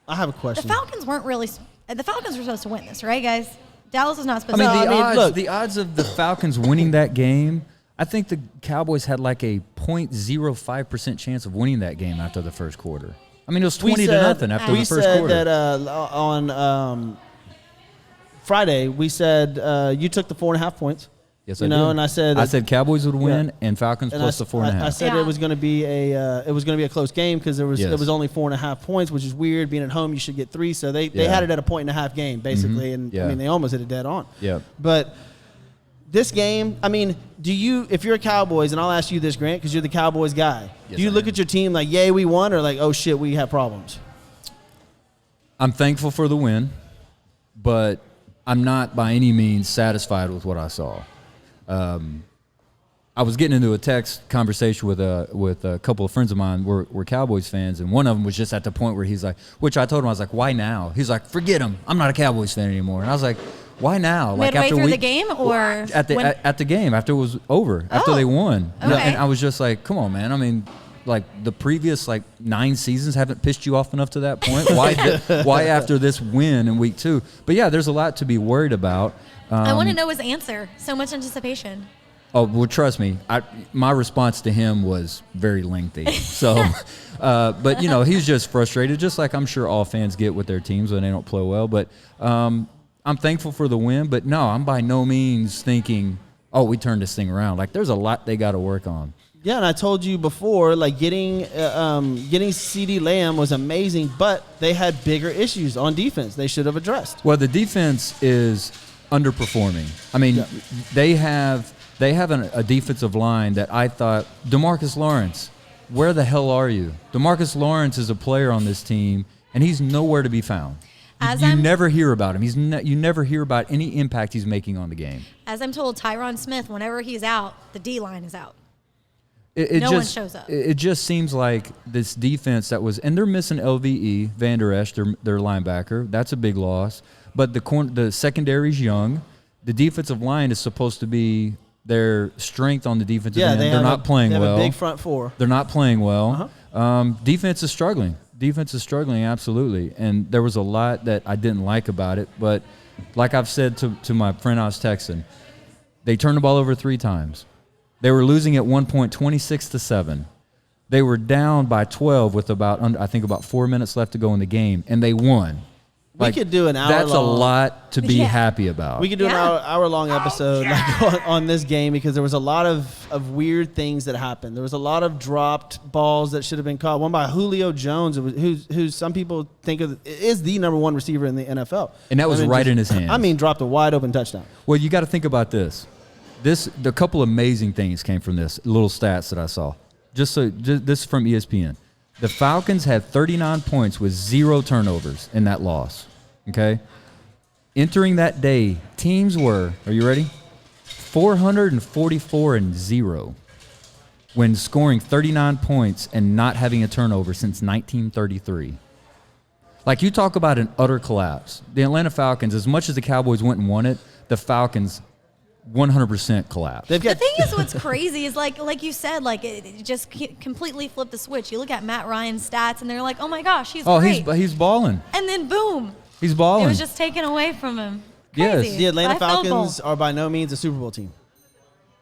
have a
the
question.
Falcons weren't really – the Falcons were supposed to win this, right, guys? Dallas was not
I
supposed
mean,
to.
the odds of the Falcons winning that game, I think the Cowboys had like a 0.05% chance of winning that game after the first quarter. I mean, it was 20 to nothing after the first quarter.
We said that on Friday, we said you took the 4.5 points.
Yes,
you
I
know,
did.
and I said
Cowboys would win
Yeah.
and Falcons
and
plus the 4.5.
I said
Yeah.
it was going to be a close game because it
Yes.
was only 4.5 points, which is weird. Being at home, you should get 3. So they
Yeah.
had it at a 1.5 game basically, and
Yeah.
I mean they almost hit it dead on.
Yeah.
But this game, I mean, if you're a Cowboys, and I'll ask you this, Grant, because you're the Cowboys guy,
Yes,
do you
I
look
am.
at your team like, yay, we won, or like, oh shit, we have problems?
I'm thankful for the win, but I'm not by any means satisfied with what I saw. I was getting into a text conversation with a couple of friends of mine. We're Cowboys fans, and one of them was just at the point where he's like, which I told him, I was like, why now? He's like, forget him. I'm not a Cowboys fan anymore. And I was like, why now? Like
Midway
after
through the game, or
at the game after it was over, after they won.
Okay.
And I was just like, come on, man. I mean, like the previous 9 seasons haven't pissed you off enough to that point. Why after this win in week 2? But yeah, there's a lot to be worried about.
I want to know his answer. So much anticipation.
Oh, well, trust me. My response to him was very lengthy. So, but he's just frustrated, just like I'm sure all fans get with their teams when they don't play well. But I'm thankful for the win. But no, I'm by no means thinking, oh, we turned this thing around. Like there's a lot they got to work on.
Yeah, and I told you before, like getting CeeDee Lamb was amazing, but they had bigger issues on defense they should have addressed.
Well, the defense is underperforming. I mean, they have a defensive line that I thought, DeMarcus Lawrence, where the hell are you? DeMarcus Lawrence is a player on this team, and he's nowhere to be found. You never hear about him. You never hear about any impact he's making on the game.
As I'm told, Tyron Smith, whenever he's out, the D-line is out.
No
one shows up.
It just seems like this defense and they're missing LVE, Van Der Esch, their linebacker. That's a big loss. But the secondary's young. The defensive line is supposed to be their strength on the defensive end. They're not playing well.
They have a big front four.
They're not playing well. Defense is struggling. Absolutely. And there was a lot that I didn't like about it. But like I've said to my friend I was texting, they turned the ball over 3 times. They were losing at one point 26-7. They were down by 12 with about 4 minutes left to go in the game, and they won.
We could do an hour.
That's
long,
a lot to be happy about.
We could do an hour-long episode on this game because there was a lot of weird things that happened. There was a lot of dropped balls that should have been caught. One by Julio Jones, who some people think is the number 1 receiver in the NFL.
And that was in his hands.
I mean, dropped a wide-open touchdown.
Well, you got to think about this. The couple amazing things came from this, little stats that I saw. This is from ESPN. The Falcons had 39 points with 0 turnovers in that loss. Okay? Entering that day, teams were, are you ready? 444-0 when scoring 39 points and not having a turnover since 1933. Like, you talk about an utter collapse. The Atlanta Falcons, as much as the Cowboys went and won it, the Falcons 100% collapsed.
The thing is, what's crazy is like you said, it just completely flipped the switch. You look at Matt Ryan's stats, and they're like, "Oh my gosh, he's great."
He's balling.
And then boom,
He's balling.
it was just taken away from him.
Yes.
Crazy.
The Atlanta
By a field goal.
Falcons are by no means a Super Bowl team.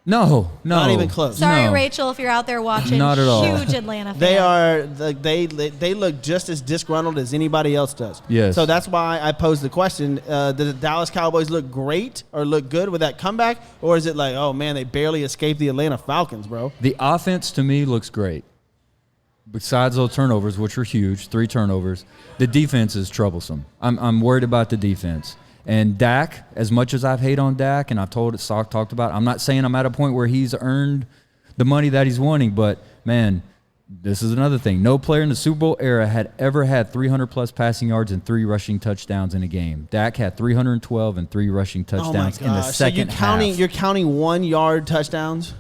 No.
Not even close.
Sorry,
No.
Rachel, if you're out there watching.
Not at all.
Huge Atlanta fan.
They are they look just as disgruntled as anybody else does.
Yes.
So that's why I posed the question: did the Dallas Cowboys look great or look good with that comeback, or is it like, oh man, they barely escaped the Atlanta Falcons, bro?
The offense to me looks great. Besides those turnovers, which were huge, 3 turnovers, the defense is troublesome. I'm worried about the defense. And Dak, as much as I've hate on Dak, and I've talked about, I'm not saying I'm at a point where he's earned the money that he's wanting, but man, this is another thing. No player in the Super Bowl era had ever had 300-plus passing yards and 3 rushing touchdowns in a game. Dak had 312 and 3 rushing touchdowns in the second half.
You're counting 1-yard touchdowns?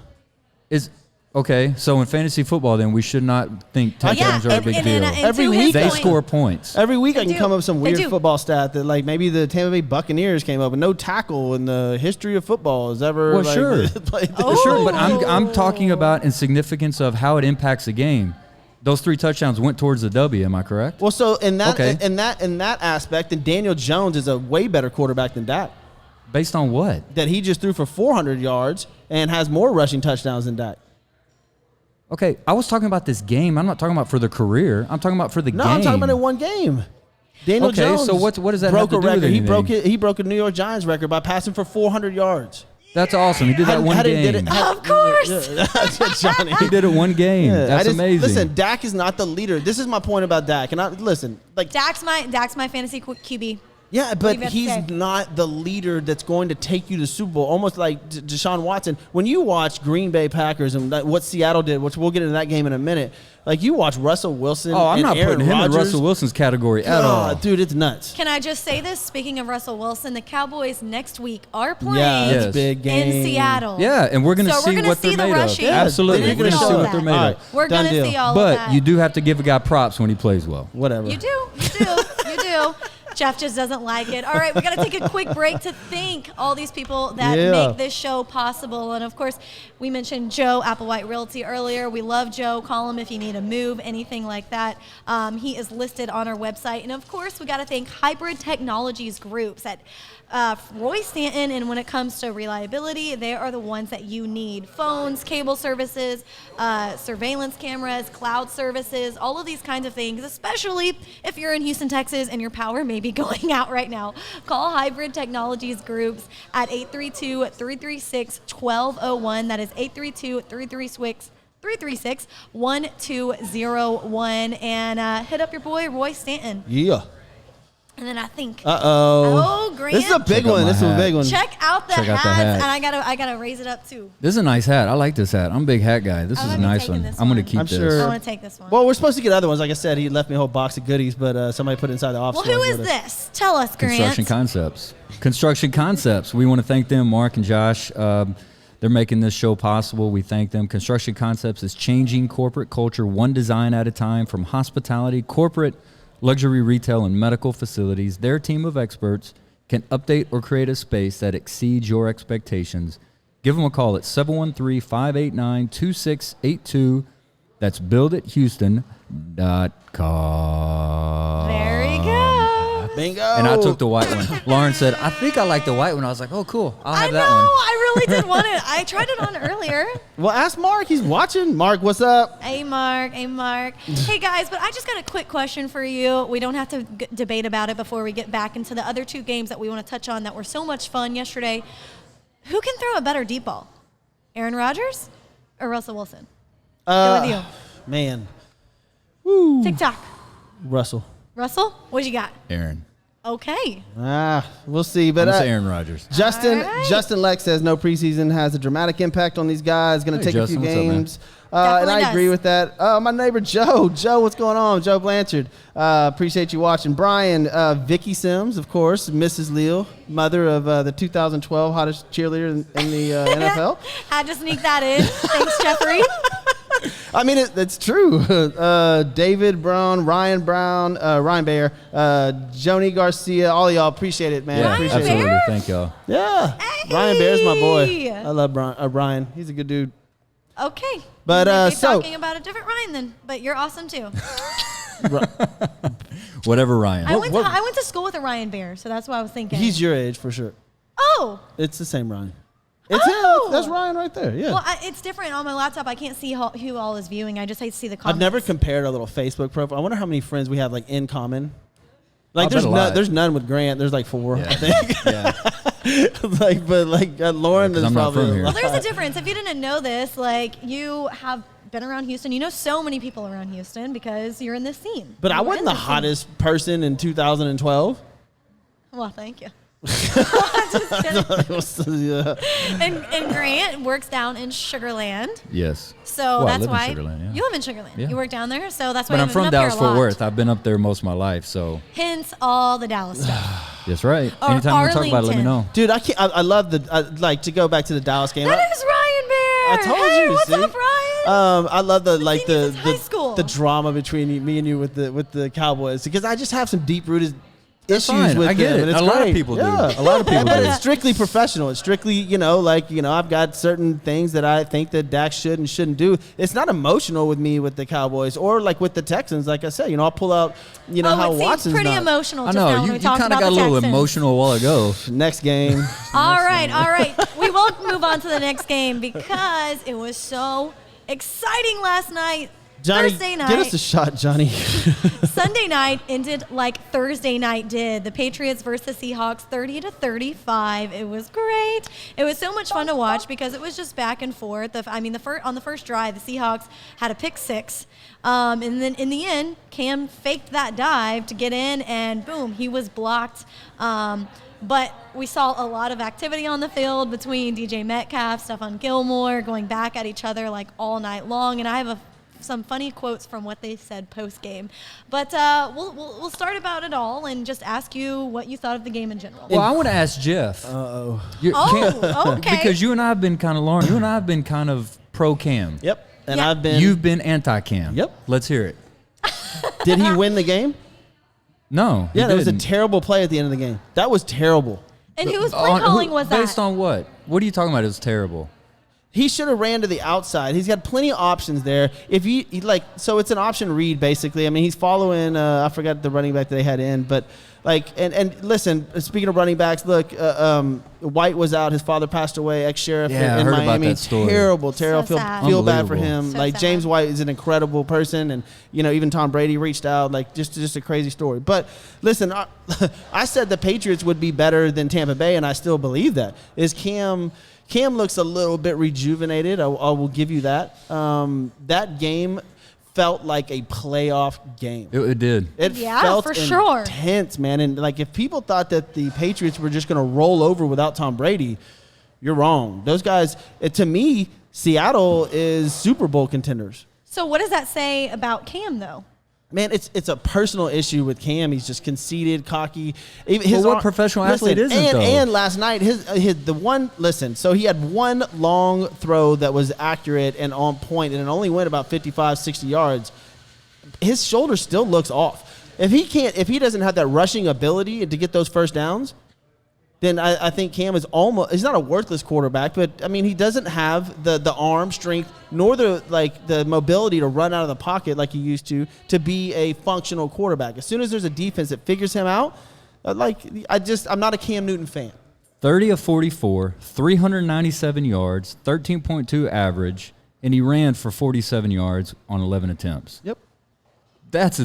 Okay, so in fantasy football, then we should not think touchdowns are a big deal.
Every
to his
week
They
point-
score points.
Every week
They
I can
do.
come up with some
They
weird
do.
football stat that like maybe the Tampa Bay Buccaneers came up with no tackle in the history of football has ever.
Well,
like,
sure.
played this.
Oh.
Sure, but I'm talking about in significance of how it impacts the game. Those 3 touchdowns went towards the W. Am I correct?
Well, so in that
Okay.
in that aspect, then Daniel Jones is a way better quarterback than Dak.
Based on what?
That he just threw for 400 yards and has more rushing touchdowns than Dak.
Okay, I was talking about this game. I'm not talking about for the career. I'm talking about for the
No,
game.
I'm talking about in one game. Daniel
Okay,
Jones.
so what does that
broke
have to
a
do with
record?
anything?
He broke a New York Giants record by passing for 400 yards.
That's awesome. He did that one game.
Of course.
Johnny.
He did it one game.
Yeah,
That's amazing.
Listen, Dak is not the leader. This is my point about Dak. And like
Dak's my fantasy QB.
yeah,
do
but
you have to
he's
say?
not the leader that's going to take you to Super Bowl. Almost like Deshaun Watson. When you watch Green Bay Packers and what Seattle did, which we'll get into that game in a minute, like you watch Russell Wilson.
Oh, I'm
and
not
Aaron
putting him
Rodgers,
in Russell Wilson's category at all.
Dude, it's nuts.
Can I just say this? Speaking of Russell Wilson, the Cowboys next week are playing
Yeah,
Yes.
it's a big game
in Seattle.
Yeah, and we're going to
So we're
see
gonna
what
see
they're
the
made
rushing.
of.
Yeah,
Absolutely.
they're
We're going to
gonna
see
show
what
that.
they're made
All
of.
right.
We're
Done
gonna
deal.
see all of
But
that.
you do have to give a guy props when he plays well.
Whatever.
You do. You do. Jeff just doesn't like it. All right, we got to take a quick break to thank all these people that
Yeah.
make this show possible. And of course, we mentioned Joe Applewhite Realty earlier. We love Joe. Call him if you need a move, anything like that. He is listed on our website. And of course, we got to thank Hybrid Technologies Groups at Roy Stanton. And when it comes to reliability, they are the ones that you need. Phones, cable services, surveillance cameras, cloud services, all of these kinds of things, especially if you're in Houston, Texas, and your power may be going out right now. Call Hybrid Technologies Groups at 832-336-1201. That is 832-336-1201. And hit up your boy, Roy Stanton.
Yeah.
And then I think,
Oh,
Grant.
this is a big
Check out
one.
my
This is a
hat.
big one.
check out the
Check out
hats.
the hat.
And I gotta raise it up too.
This is a nice hat. I like this hat. I'm a big hat guy. This
I'm
is a
gonna be
nice
taking
one.
this
I'm going to
one.
keep
I'm
this.
sure.
I want to take this one.
Well, we're supposed to get other ones. Like I said, he left me a whole box of goodies, but somebody put it inside the office.
Well, who is this? Tell us, Grant.
Construction Concepts. Construction Concepts. We want to thank them, Mark and Josh. They're making this show possible. We thank them. Construction Concepts is changing corporate culture one design at a time, from hospitality, corporate, luxury retail, and medical facilities. Their team of experts can update or create a space that exceeds your expectations. Give them a call at 713-589-2682. That's buildithouston.com.
There you go.
Bingo.
And I took the white one. Lauren said, I think I like the white one. I was like, oh, cool. I'll
I
have
know.
that one.
I really did want it. I tried it on earlier.
Well, ask Mark. He's watching. Mark, what's up?
Hey, Mark. Hey, Mark. Hey, guys, but I just got a quick question for you. We don't have to debate about it before we get back into the other two games that we want to touch on that were so much fun yesterday. Who can throw a better deep ball? Aaron Rodgers or Russell Wilson? Go with you.
Man,
TikTok.
Russell.
Russell, what you got?
Aaron.
Okay.
We'll see. But
I'm going to say Aaron Rodgers.
Justin
All right.
Justin Lex says no preseason has a dramatic impact on these guys. Going to
Hey,
take
Justin,
a few
what's up, man?
games. And I
Definitely
agree
does.
with that. My neighbor Joe. Joe, what's going on? Joe Blanchard. Appreciate you watching. Brian, Vicky Sims, of course, Mrs. Leal, mother of the 2012 hottest cheerleader in the NFL.
Had to sneak that in. Thanks, Jeffrey.
I mean, it's true. David Brown, Ryan Bayer, Joni Garcia, all of y'all appreciate it, man.
Yeah,
Appreciate
absolutely.
it.
Thank y'all.
Yeah. Ryan Bear's my boy. I love Brian. He's a good dude.
Okay.
But,
We might be
so-
talking about a different Ryan then, but you're awesome too.
Whatever, Ryan.
I went to school with a Ryan Bear, so that's what I was thinking.
He's your age for sure.
Oh.
It's the same Ryan. It's
Oh!
him. That's Ryan right there. Yeah.
Well, it's different on my laptop. I can't see who all is viewing. I just see the comments.
I've never compared our little Facebook profile. I wonder how many friends we have like in common. Like
I'll bet a lot.
there's none with Grant. There's like 4,
Yeah.
I think.
Yeah.
Lauren
Yeah, 'cause
is
I'm not
probably
from
a
here.
lot.
Well, there's a difference. If you didn't know this, like you have been around Houston, you know so many people around Houston because you're in this scene.
But I
You were
wasn't
in
the
this scene.
hottest person in 2012.
Well, thank you. Just kidding.
Yeah.
And Grant works down in Sugar Land,
Yes.
so
Well, I
that's
live in
why
Sugar Land, yeah.
you live in Sugar Land.
Yeah.
You work down there, so that's why.
But I'm
you
from
haven't been up
Dallas
here a
Fort
lot.
Worth. I've been up there most of my life, so
Hence all the Dallas stuff.
that's right.
Or
Anytime you talk about it, let me
Arlington.
know.
Dude, I can't. I love like to go back to the Dallas game.
That is Ryan Bear.
I told
Hey,
you,
what's
see?
up, Ryan?
I love the
seen you since high school.
the drama between me and you with the Cowboys because I just have some deep rooted issues
fine.
with
I get
them.
it.
And it's
A lot of
great.
people do.
Yeah.
A lot of people
But
do.
it's strictly professional. It's strictly, I've got certain things that I think that Dak should and shouldn't do. It's not emotional with me with the Cowboys or like with the Texans. Like I said, I'll pull out, how
it
Watson's
seemed pretty
not.
emotional
I
just now
know
when
you
we talked
kind of
about
got a
the
little
Texans.
emotional a while ago.
Next game.
All right. We will move on to the next game because it was so exciting last night.
Johnny,
Thursday night.
get us a shot, Johnny.
Sunday night ended like Thursday night did. The Patriots versus the Seahawks, 30-35. It was great. It was so much fun to watch because it was just back and forth. On the first drive, the Seahawks had a pick six. And then in the end, Cam faked that dive to get in, and boom, he was blocked. But we saw a lot of activity on the field between DJ Metcalf, Stephon Gilmore, going back at each other like all night long. And I have some funny quotes from what they said post-game. But we'll start about it all and just ask you what you thought of the game in general.
Well, I want to ask Jeff.
Okay.
Because you and I have been kind of, Lauren, you and I have been kind of pro-Cam.
Yep. And
Yeah.
I've been.
You've been anti-Cam.
Yep.
Let's hear it.
Did he win the game?
No. he
Yeah, that was a
didn't.
terrible play at the end of the game. That was terrible.
And whose play calling was that?
Based on what? What are you talking about? It was terrible.
He should have ran to the outside. He's got plenty of options there. If so it's an option read basically. I mean, he's following. I forgot the running back that they had in, but and listen. Speaking of running backs, look, White was out. His father passed away. Ex-sheriff
Yeah, I
in
heard about
Miami.
that story.
Terrible.
So
Feel
sad.
bad for him.
Unbelievable.
So
James
sad.
White is an incredible person, and even Tom Brady reached out. Just a crazy story. But listen, I said the Patriots would be better than Tampa Bay, and I still believe that. Cam looks a little bit rejuvenated. I will give you that. That game felt like a playoff game.
It did.
It
Yeah,
felt
for sure.
intense, man. And if people thought that the Patriots were just going to roll over without Tom Brady, you're wrong. Those guys, to me, Seattle is Super Bowl contenders.
So what does that say about Cam, though?
Man, it's a personal issue with Cam. He's just conceited, cocky.
What professional athlete isn't, though?
And last night, so he had one long throw that was accurate and on point, and it only went about 55, 60 yards. His shoulder still looks off. If he doesn't have that rushing ability to get those first downs, then I think Cam is he's not a worthless quarterback, but I mean, he doesn't have the arm strength nor the mobility to run out of the pocket like he used to be a functional quarterback. As soon as there's a defense that figures him out, I'm not a Cam Newton fan.
30 of 44, 397 yards, 13.2 average, and he ran for 47 yards on 11 attempts.
Yep.
That's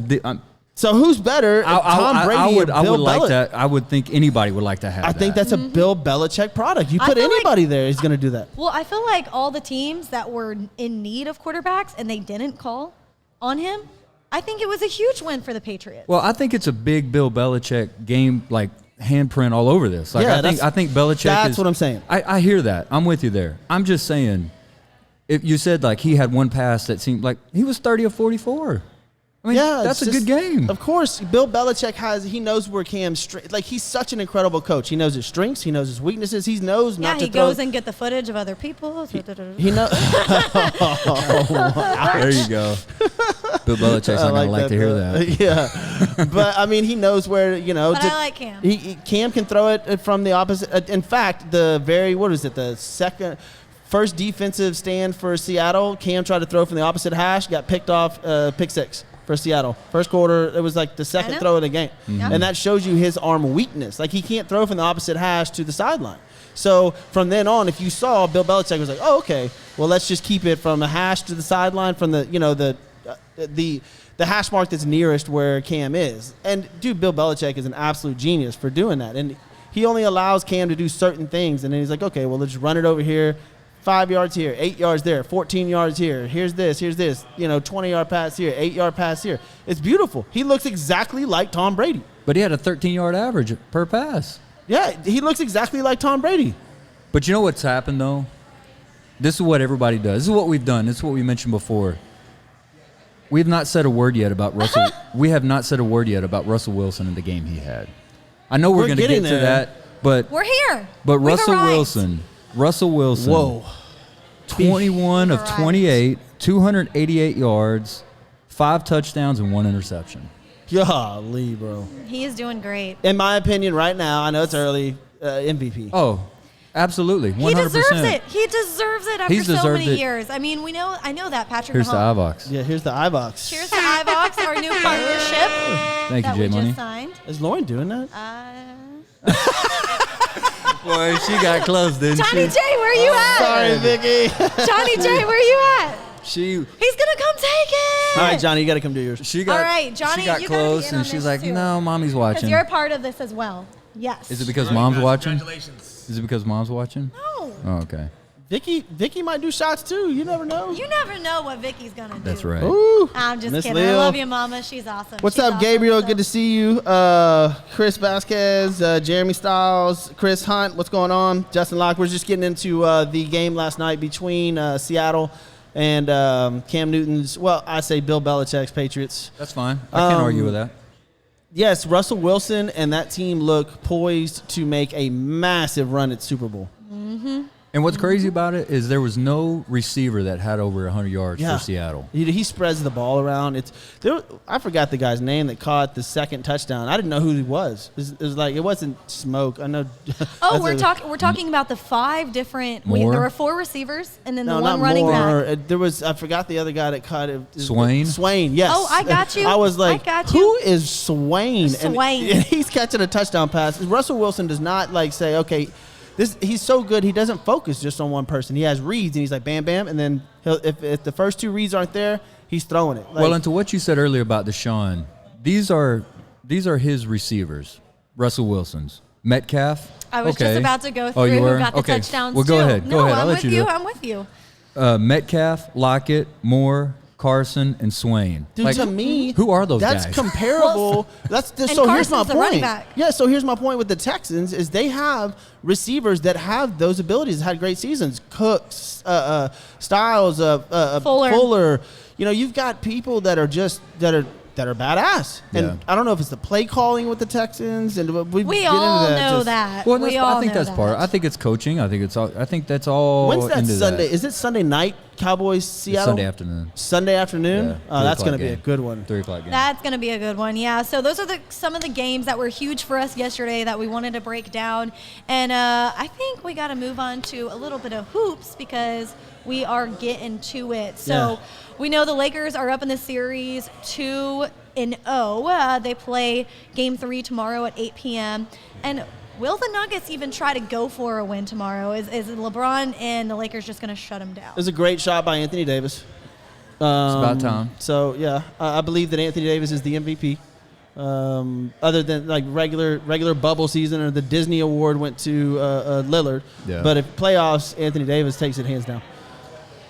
So who's better, Tom Brady or Bill
I would like
Belichick?
that. I would think anybody would like to have
I think that's a Bill Belichick product. You
I
put
feel like-
anybody there, he's going to do that.
Well, I feel like all the teams that were in need of quarterbacks and they didn't call on him, I think it was a huge win for the Patriots.
Well, I think it's a big Bill Belichick game, handprint all over this.
Yeah,
I think Belichick
that's what I'm saying.
I hear that. I'm with you there. I'm just saying, if you said he had one pass that seemed like he was 30 of 44. I mean,
Yeah,
that's a
it's
good game.
Of course, Bill Belichick he knows where Cam's he's such an incredible coach. He knows his strengths, he knows his weaknesses, he knows not to
he
throw.
goes and get the footage of other people.
He knows.
There you go. Bill Belichick's not going to like to hear that.
Yeah, but I mean, he knows where
But I like Cam.
Cam can throw it from the opposite. In fact, the first defensive stand for Seattle, Cam tried to throw from the opposite hash, got picked off, pick six for Seattle. First quarter, it was like the second
know.
throw of the game.
Yeah.
And that shows you his arm weakness. He can't throw from the opposite hash to the sideline. So from then on, if you saw, Bill Belichick was like, oh, okay, well, let's just keep it from the hash to the sideline from the hash mark that's nearest where Cam is. And, dude, Bill Belichick is an absolute genius for doing that. And he only allows Cam to do certain things. And then he's like, okay, well, let's run it over here. 5 yards here, 8 yards there, 14 yards here. Here's this, 20-yard pass here, 8-yard pass here. It's beautiful. He looks exactly like Tom Brady.
But he had a 13-yard average per pass.
Yeah, he looks exactly like Tom Brady.
But you know what's happened, though? This is what everybody does. This is what we've done. This is what we mentioned before. We have not said a word yet about Russell. We have not said a word yet about Russell Wilson in the game he had. I know we're going to
getting
get to
there.
that, but
We're here.
But
We've
Russell
arrived.
Wilson.
Whoa.
21 of
Right.
28, 288 yards, 5 touchdowns, and 1 interception.
Golly, bro.
He is doing great.
In my opinion, right now, I know it's early, MVP.
Oh, absolutely, 100%.
He deserves it. He deserves it after
He's
so
deserved
many
it.
years. I mean, I know that Patrick
Here's the
Mahomes.
iVox.
Yeah, here's the iBox.
Cheers to iVox, our new partnership
Thank you,
that
J
we
Money.
just signed.
Is Lauren doing that?
Boy, she got close, didn't
Johnny J, where you at?
Sorry, Vicky.
Johnny J, where you at?
She
He's gonna come take it.
All right, Johnny, you got to come do yours.
she got
All right, Johnny,
she got
you gotta be
close
in
and
on
she's
this
like,
too.
"No, mommy's
Because
watching."
you're a part of this as well. Yes.
Is it because mom's watching?
Congratulations.
Is it because mom's watching?
No.
Oh, okay.
Vicky might do shots too. You never know.
You never know what Vicky's gonna do.
That's right.
Ooh.
I'm just
Miss
kidding. I
Lil.
love you, Mama. She's awesome.
What's
She's
up,
awesome,
Gabriel?
so.
Good to see you. Chris Vasquez, Jeremy Stiles, Chris Hunt. What's going on? Justin Locke. We're just getting into the game last night between Seattle and Cam Newton's. Well, I say Bill Belichick's Patriots.
That's fine. I can't argue with that.
Yes, Russell Wilson and that team look poised to make a massive run at Super Bowl.
And what's crazy about it is there was no receiver that had over 100 yards for Seattle.
He spreads the ball around. I forgot the guy's name that caught the second touchdown. I didn't know who he was. It was like it wasn't Smoke. I know.
Oh, we're talking about the 5 different.
More?
There were 4 receivers and then
No,
the
not
one running
more.
back.
There was. I forgot the other guy that caught it.
Swain?
Swain. Yes.
Oh, I got you.
I was like,
I got
who
you.
is Swain?
Swain.
And he's catching a touchdown pass. Russell Wilson does not like say, okay. He's so good. He doesn't focus just on one person. He has reads, and he's like bam, bam, and then if the first 2 reads aren't there, he's throwing it. Like,
Well, and to what you said earlier about Deshaun, these are his receivers. Russell Wilson's. Metcalf.
I was
okay.
just about to go
Oh,
through
you
who
were?
got the
Okay.
touchdowns
Well, go
too.
ahead.
No,
Go ahead. I'll
I'm
let
with
you do
you.
it.
I'm with you.
Metcalf, Lockett, Moore, Carson, and Swain.
Dude,
Like,
to me,
who are those
that's
guys?
comparable.
And
So here's my
Carson's the running
point.
back.
Yeah, so here's my point with the Texans is they have receivers that have those abilities, had great seasons. Cooks, Styles, Fuller. You know, you've got people that are just that are badass. And
Yeah.
I don't know if it's the play calling with the Texans, and
We all know that.
Well,
we
that's,
all
I think
know
that's part.
that.
I think it's coaching. I think that's all.
When's that
into
Sunday?
That.
Is it Sunday night? Cowboys, Seattle.
Sunday afternoon.
Sunday afternoon.
Yeah,
Oh,
3
that's going to
o'clock
be a
game.
good one.
3 o'clock game.
That's going to be a good one, yeah. So those are some of the games that were huge for us yesterday that we wanted to break down. And I think we got to move on to a little bit of hoops because we are getting to it. So we know the Lakers are up in the series 2-0. They play Game 3 tomorrow at 8 p.m. And will the Nuggets even try to go for a win tomorrow? Is LeBron and the Lakers just going to shut them down?
It was a great shot by Anthony Davis.
It's about time.
So yeah, I believe that Anthony Davis is the MVP. Other than like regular bubble season or the Disney Award went to Lillard.
Yeah.
But if playoffs, Anthony Davis takes it hands down.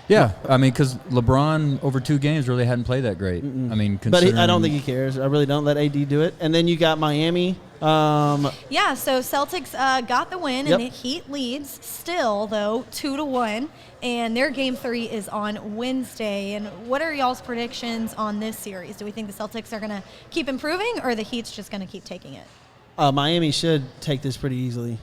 Yeah, I mean, because LeBron over 2 games really hadn't played that great. I mean,
But
considering
I don't think he cares. I really don't. Let AD do it. And then you got Miami.
Yeah, so Celtics got the win,
Yep.
and the Heat leads still, though, 2-1. And their Game 3 is on Wednesday. And what are y'all's predictions on this series? Do we think the Celtics are going to keep improving, or the Heat's just going to keep taking it?
Miami should take this pretty easily.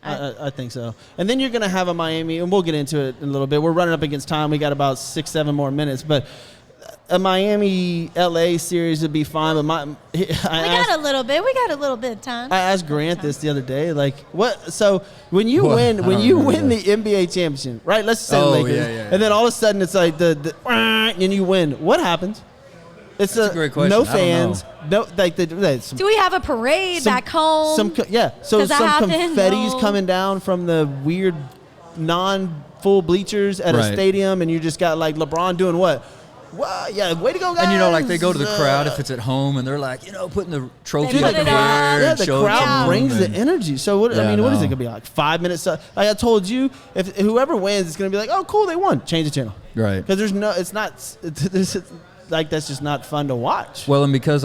I think so. And then you're going to have a Miami, and we'll get into it in a little bit. We're running up against time. We got about 6-7 more minutes. But a Miami-LA series would be fine. But
We got a little bit of time.
I asked Grant this the other day, like, what? So when you
What?
win,
I
when
don't
you
remember
win
that.
the NBA championship, right? Let's say the
Oh,
Lakers,
yeah.
and then all of a sudden it's like and you win. What happens? It's
That's a great question.
no
I don't
fans, no like some,
Do we have a parade back home?
So
'Cause that
some
happened?
confetti's
No.
coming down from the weird non-full bleachers at a
Right.
stadium, and you just got like LeBron doing what? Wow, yeah, way to go, guys!
And you know, like they go to the crowd if it's at home, and they're like, putting the trophy
They
up
put
in
it
the
up.
air.
Yeah,
and
the
show it to
crowd
them,
brings the
and-
energy. So what?
Yeah,
I mean, what is it
no.
gonna be like? 5 minutes? Like I told you, if whoever wins, it's gonna be like, oh, cool, they won. Change the channel,
Right.
because there's no, it's not, there's like that's just not fun to watch.
Well, and because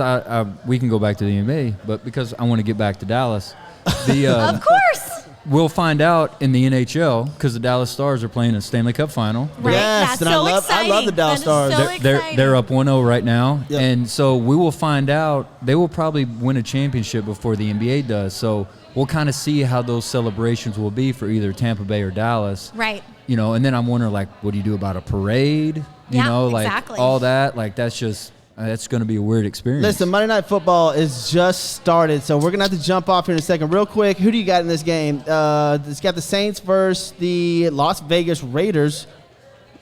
we can go back to the NBA, but because I want to get back to Dallas,
Of course.
we'll find out in the NHL because the Dallas Stars are playing a Stanley Cup final.
Right.
Yes,
That's
and I
so
love
exciting.
the Dallas
That is
Stars.
so
They're
exciting.
up 1-0 right now,
Yep.
and so we will find out. They will probably win a championship before the NBA does. So we'll kind of see how those celebrations will be for either Tampa Bay or Dallas.
Right.
And then I'm wondering, like, what do you do about a parade?
Yeah,
Like
exactly.
all that. Like, that's going to be a weird experience.
Listen, Monday Night Football is just started, so we're going to have to jump off here in a second. Real quick, who do you got in this game? It's got the Saints versus the Las Vegas Raiders.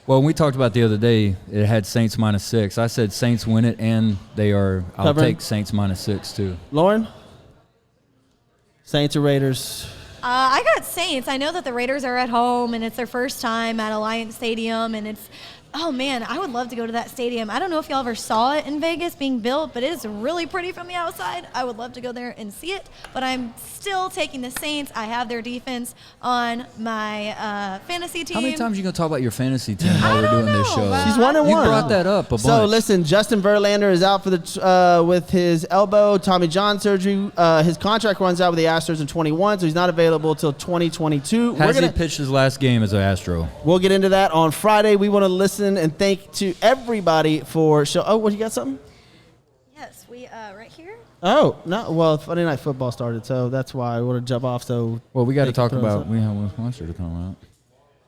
Well, when we talked about the other day, it had Saints -6. I said Saints win it, and I'll
Covering?
take Saints -6 too.
Lauren? Saints or Raiders?
I got Saints. I know that the Raiders are at home, and it's their first time at Alliance Stadium, and it's, oh man, I would love to go to that stadium. I don't know if y'all ever saw it in Vegas being built, but it is really pretty from the outside. I would love to go there and see it, but I'm still taking the Saints. I have their defense on my fantasy team.
How many times are you going to talk about your fantasy team while we're doing this
know,
show?
but-
She's 1-1.
You brought that up a bunch.
So listen, Justin Verlander is out for with his elbow, Tommy John surgery. His contract runs out with the Astros in 21, so he's not available till 2022.
Has he pitched his last game as an Astro?
We'll get into that on Friday. We want to listen and thank to everybody for show. Oh, what, you got something?
Yes, we right here.
Oh no, well, Monday Night Football started, so that's why I want to jump off. So
Well, we got to
they can
talk
throw us
about
up.
we have a sponsor to come out.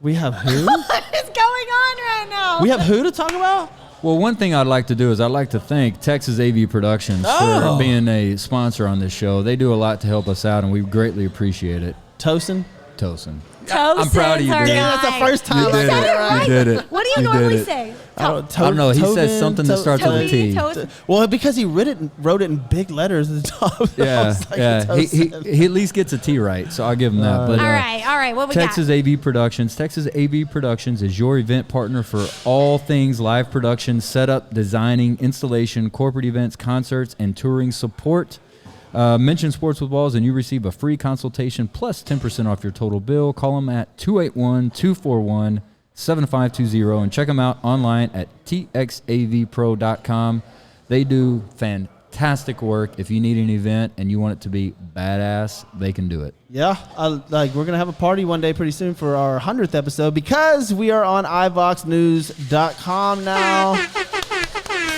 We have who?
What is going on right now?
We have who to talk about?
Well, one thing I'd like to do is I'd like to thank Texas AV Productions
Oh.
for being a sponsor on this show. They do a lot to help us out, and we greatly appreciate it.
Tosin.
Tosin.
I'm
proud of you,
our
dude.
guy.
That's the first time
You
I
did
said
it.
it right.
You did it.
What do you
did
normally
it.
say?
I don't,
I don't know. He says
Tobin,
something that starts with a
Toby,
T.
Toast.
Well, because he wrote it in big letters at the top. I
Yeah,
was like,
yeah. He
Tosin.
at least gets a T right, so I'll give him that. But,
All right. What we got?
Texas AV Productions. Texas AV Productions is your event partner for all things live production, setup, designing, installation, corporate events, concerts, and touring support. Mention Sports with Balls and you receive a free consultation plus 10% off your total bill. Call them at 281-241-7520 and check them out online at txavpro.com. They do fantastic work. If you need an event and you want it to be badass, they can do it.
Yeah, we're gonna have a party one day pretty soon for our 100th episode because we are on iVoxNews.com now.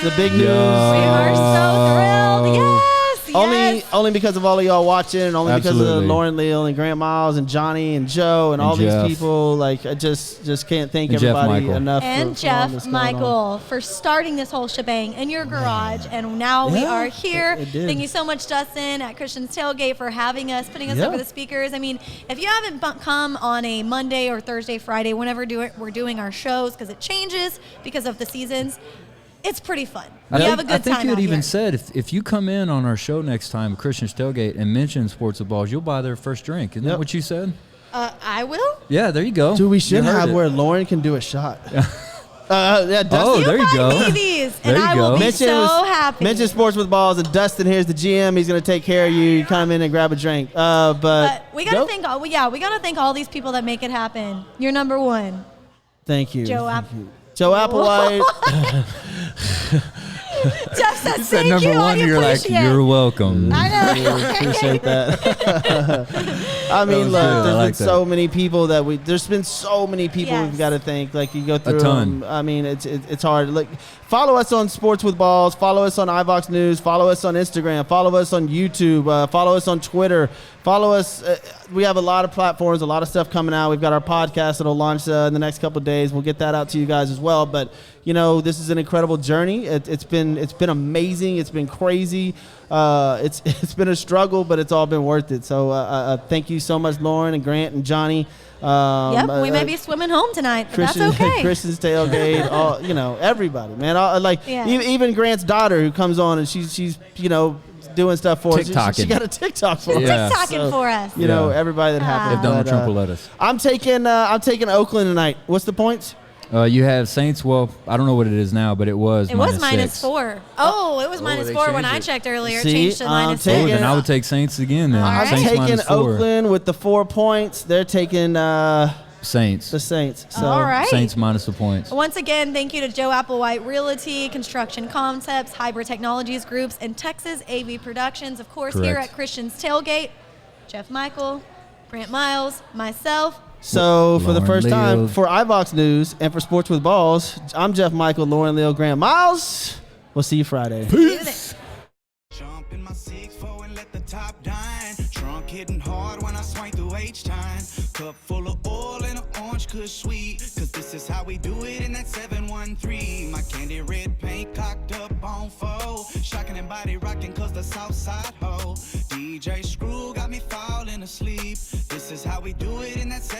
The big news.
We are so thrilled. Yes.
Only because of all of y'all watching, and only because of
Absolutely.
Lauren Leal and Grant Miles and Johnny and Joe and all
Jeff.
these people. Like, I just can't thank
And Jeff
everybody
Michael.
enough.
And
for all this
Jeff
going on.
Michael for starting this whole shebang in your garage. And now we
Yeah,
are here.
it did.
Thank you so much, Dustin, at Christian's Tailgate for having us, putting us
Yeah.
over the speakers. I mean, if you haven't come on a Monday or Thursday, Friday, whenever we're doing our shows, because it changes because of the seasons, it's pretty fun. We have a good
I think
time
you had
out
even
here.
said if you come in on our show next time, Christian's Tailgate, and mention Sports with Balls, you'll buy their first drink. Isn't
Yep.
that what you said?
I will.
Yeah, there you go.
Dude, we should
You heard
have
it.
where Lauren can do a shot. Yeah, Dustin.
Oh, there you
buy
go.
me these,
There
and
you
I will
go.
be
Mention
so happy.
Mention Sports with Balls, and Dustin here's the GM. He's gonna take care of you. You come in and grab a drink.
But we gotta
Nope.
thank all. We gotta thank all these people that make it happen. You're number one.
Thank you.
Joe
Thank
App-
you. Joe Applewhite.
Jeff said,
You said
thank
number
you.
one,
I
you're like,
appreciate.
you're welcome.
I know.
Appreciate that. I mean,
was
look,
good. I
there's
like
been
that.
so many people there's been so many people
Yes.
we've got to thank. Like, you go through
ton.
them. I mean, it's hard. Look, follow us on Sports with Balls. Follow us on iVox News. Follow us on Instagram. Follow us on YouTube. Follow us on Twitter. Follow us. We have a lot of platforms, a lot of stuff coming out. We've got our podcast that'll launch in the next couple of days. We'll get that out to you guys as well. But this is an incredible journey. It's been amazing. It's been crazy. It's been a struggle, but it's all been worth it. So thank you so much, Lauren and Grant and Johnny.
Yep, we may be swimming home tonight, but that's okay.
Christian's Tailgate, everybody, man.
Yeah.
Even Grant's daughter who comes on and she's doing stuff for us. She
TikToking.
got a TikTok for us.
Yeah.
TikToking for us.
You
Yeah.
everybody that happened.
If Donald
But,
Trump will let us.
I'm taking Oakland tonight. What's the points?
You have Saints. Well, I don't know what it is now, but it was.
It was
-6.
-4. Oh, it was
they
-4 when
changed
I
it.
checked earlier.
See,
Changed to
I'm
-6.
Oh,
taking-
then I would take Saints again. Then
All right.
I'm
Saints
taking
-4.
Oakland with the 4 points. They're taking
Saints.
the Saints. So
All right.
Saints minus the points.
Once again, thank you to Joe Applewhite Realty, Construction Concepts, Hybrid Technologies Groups, and Texas AV Productions. Of course, here
Correct.
at Christian's Tailgate, Jeff Michael, Grant Miles, myself.
So for the
Lauren
first time
Leal.
for iVox News and for Sports with Balls, I'm Jeff Michael, Lauren Leal, Grant Miles. We'll see you Friday.
Jump in my 6'4" and let the top dine. Trunk hitting hard I swing through H-time. Cup full of oil and an orange kush sweet. Cause this is how we do it in that 713. My candy red paint cocked up on foe. Shocking and body rocking cause the south side ho. DJ Screw got me falling asleep. This is how we do it in that 713.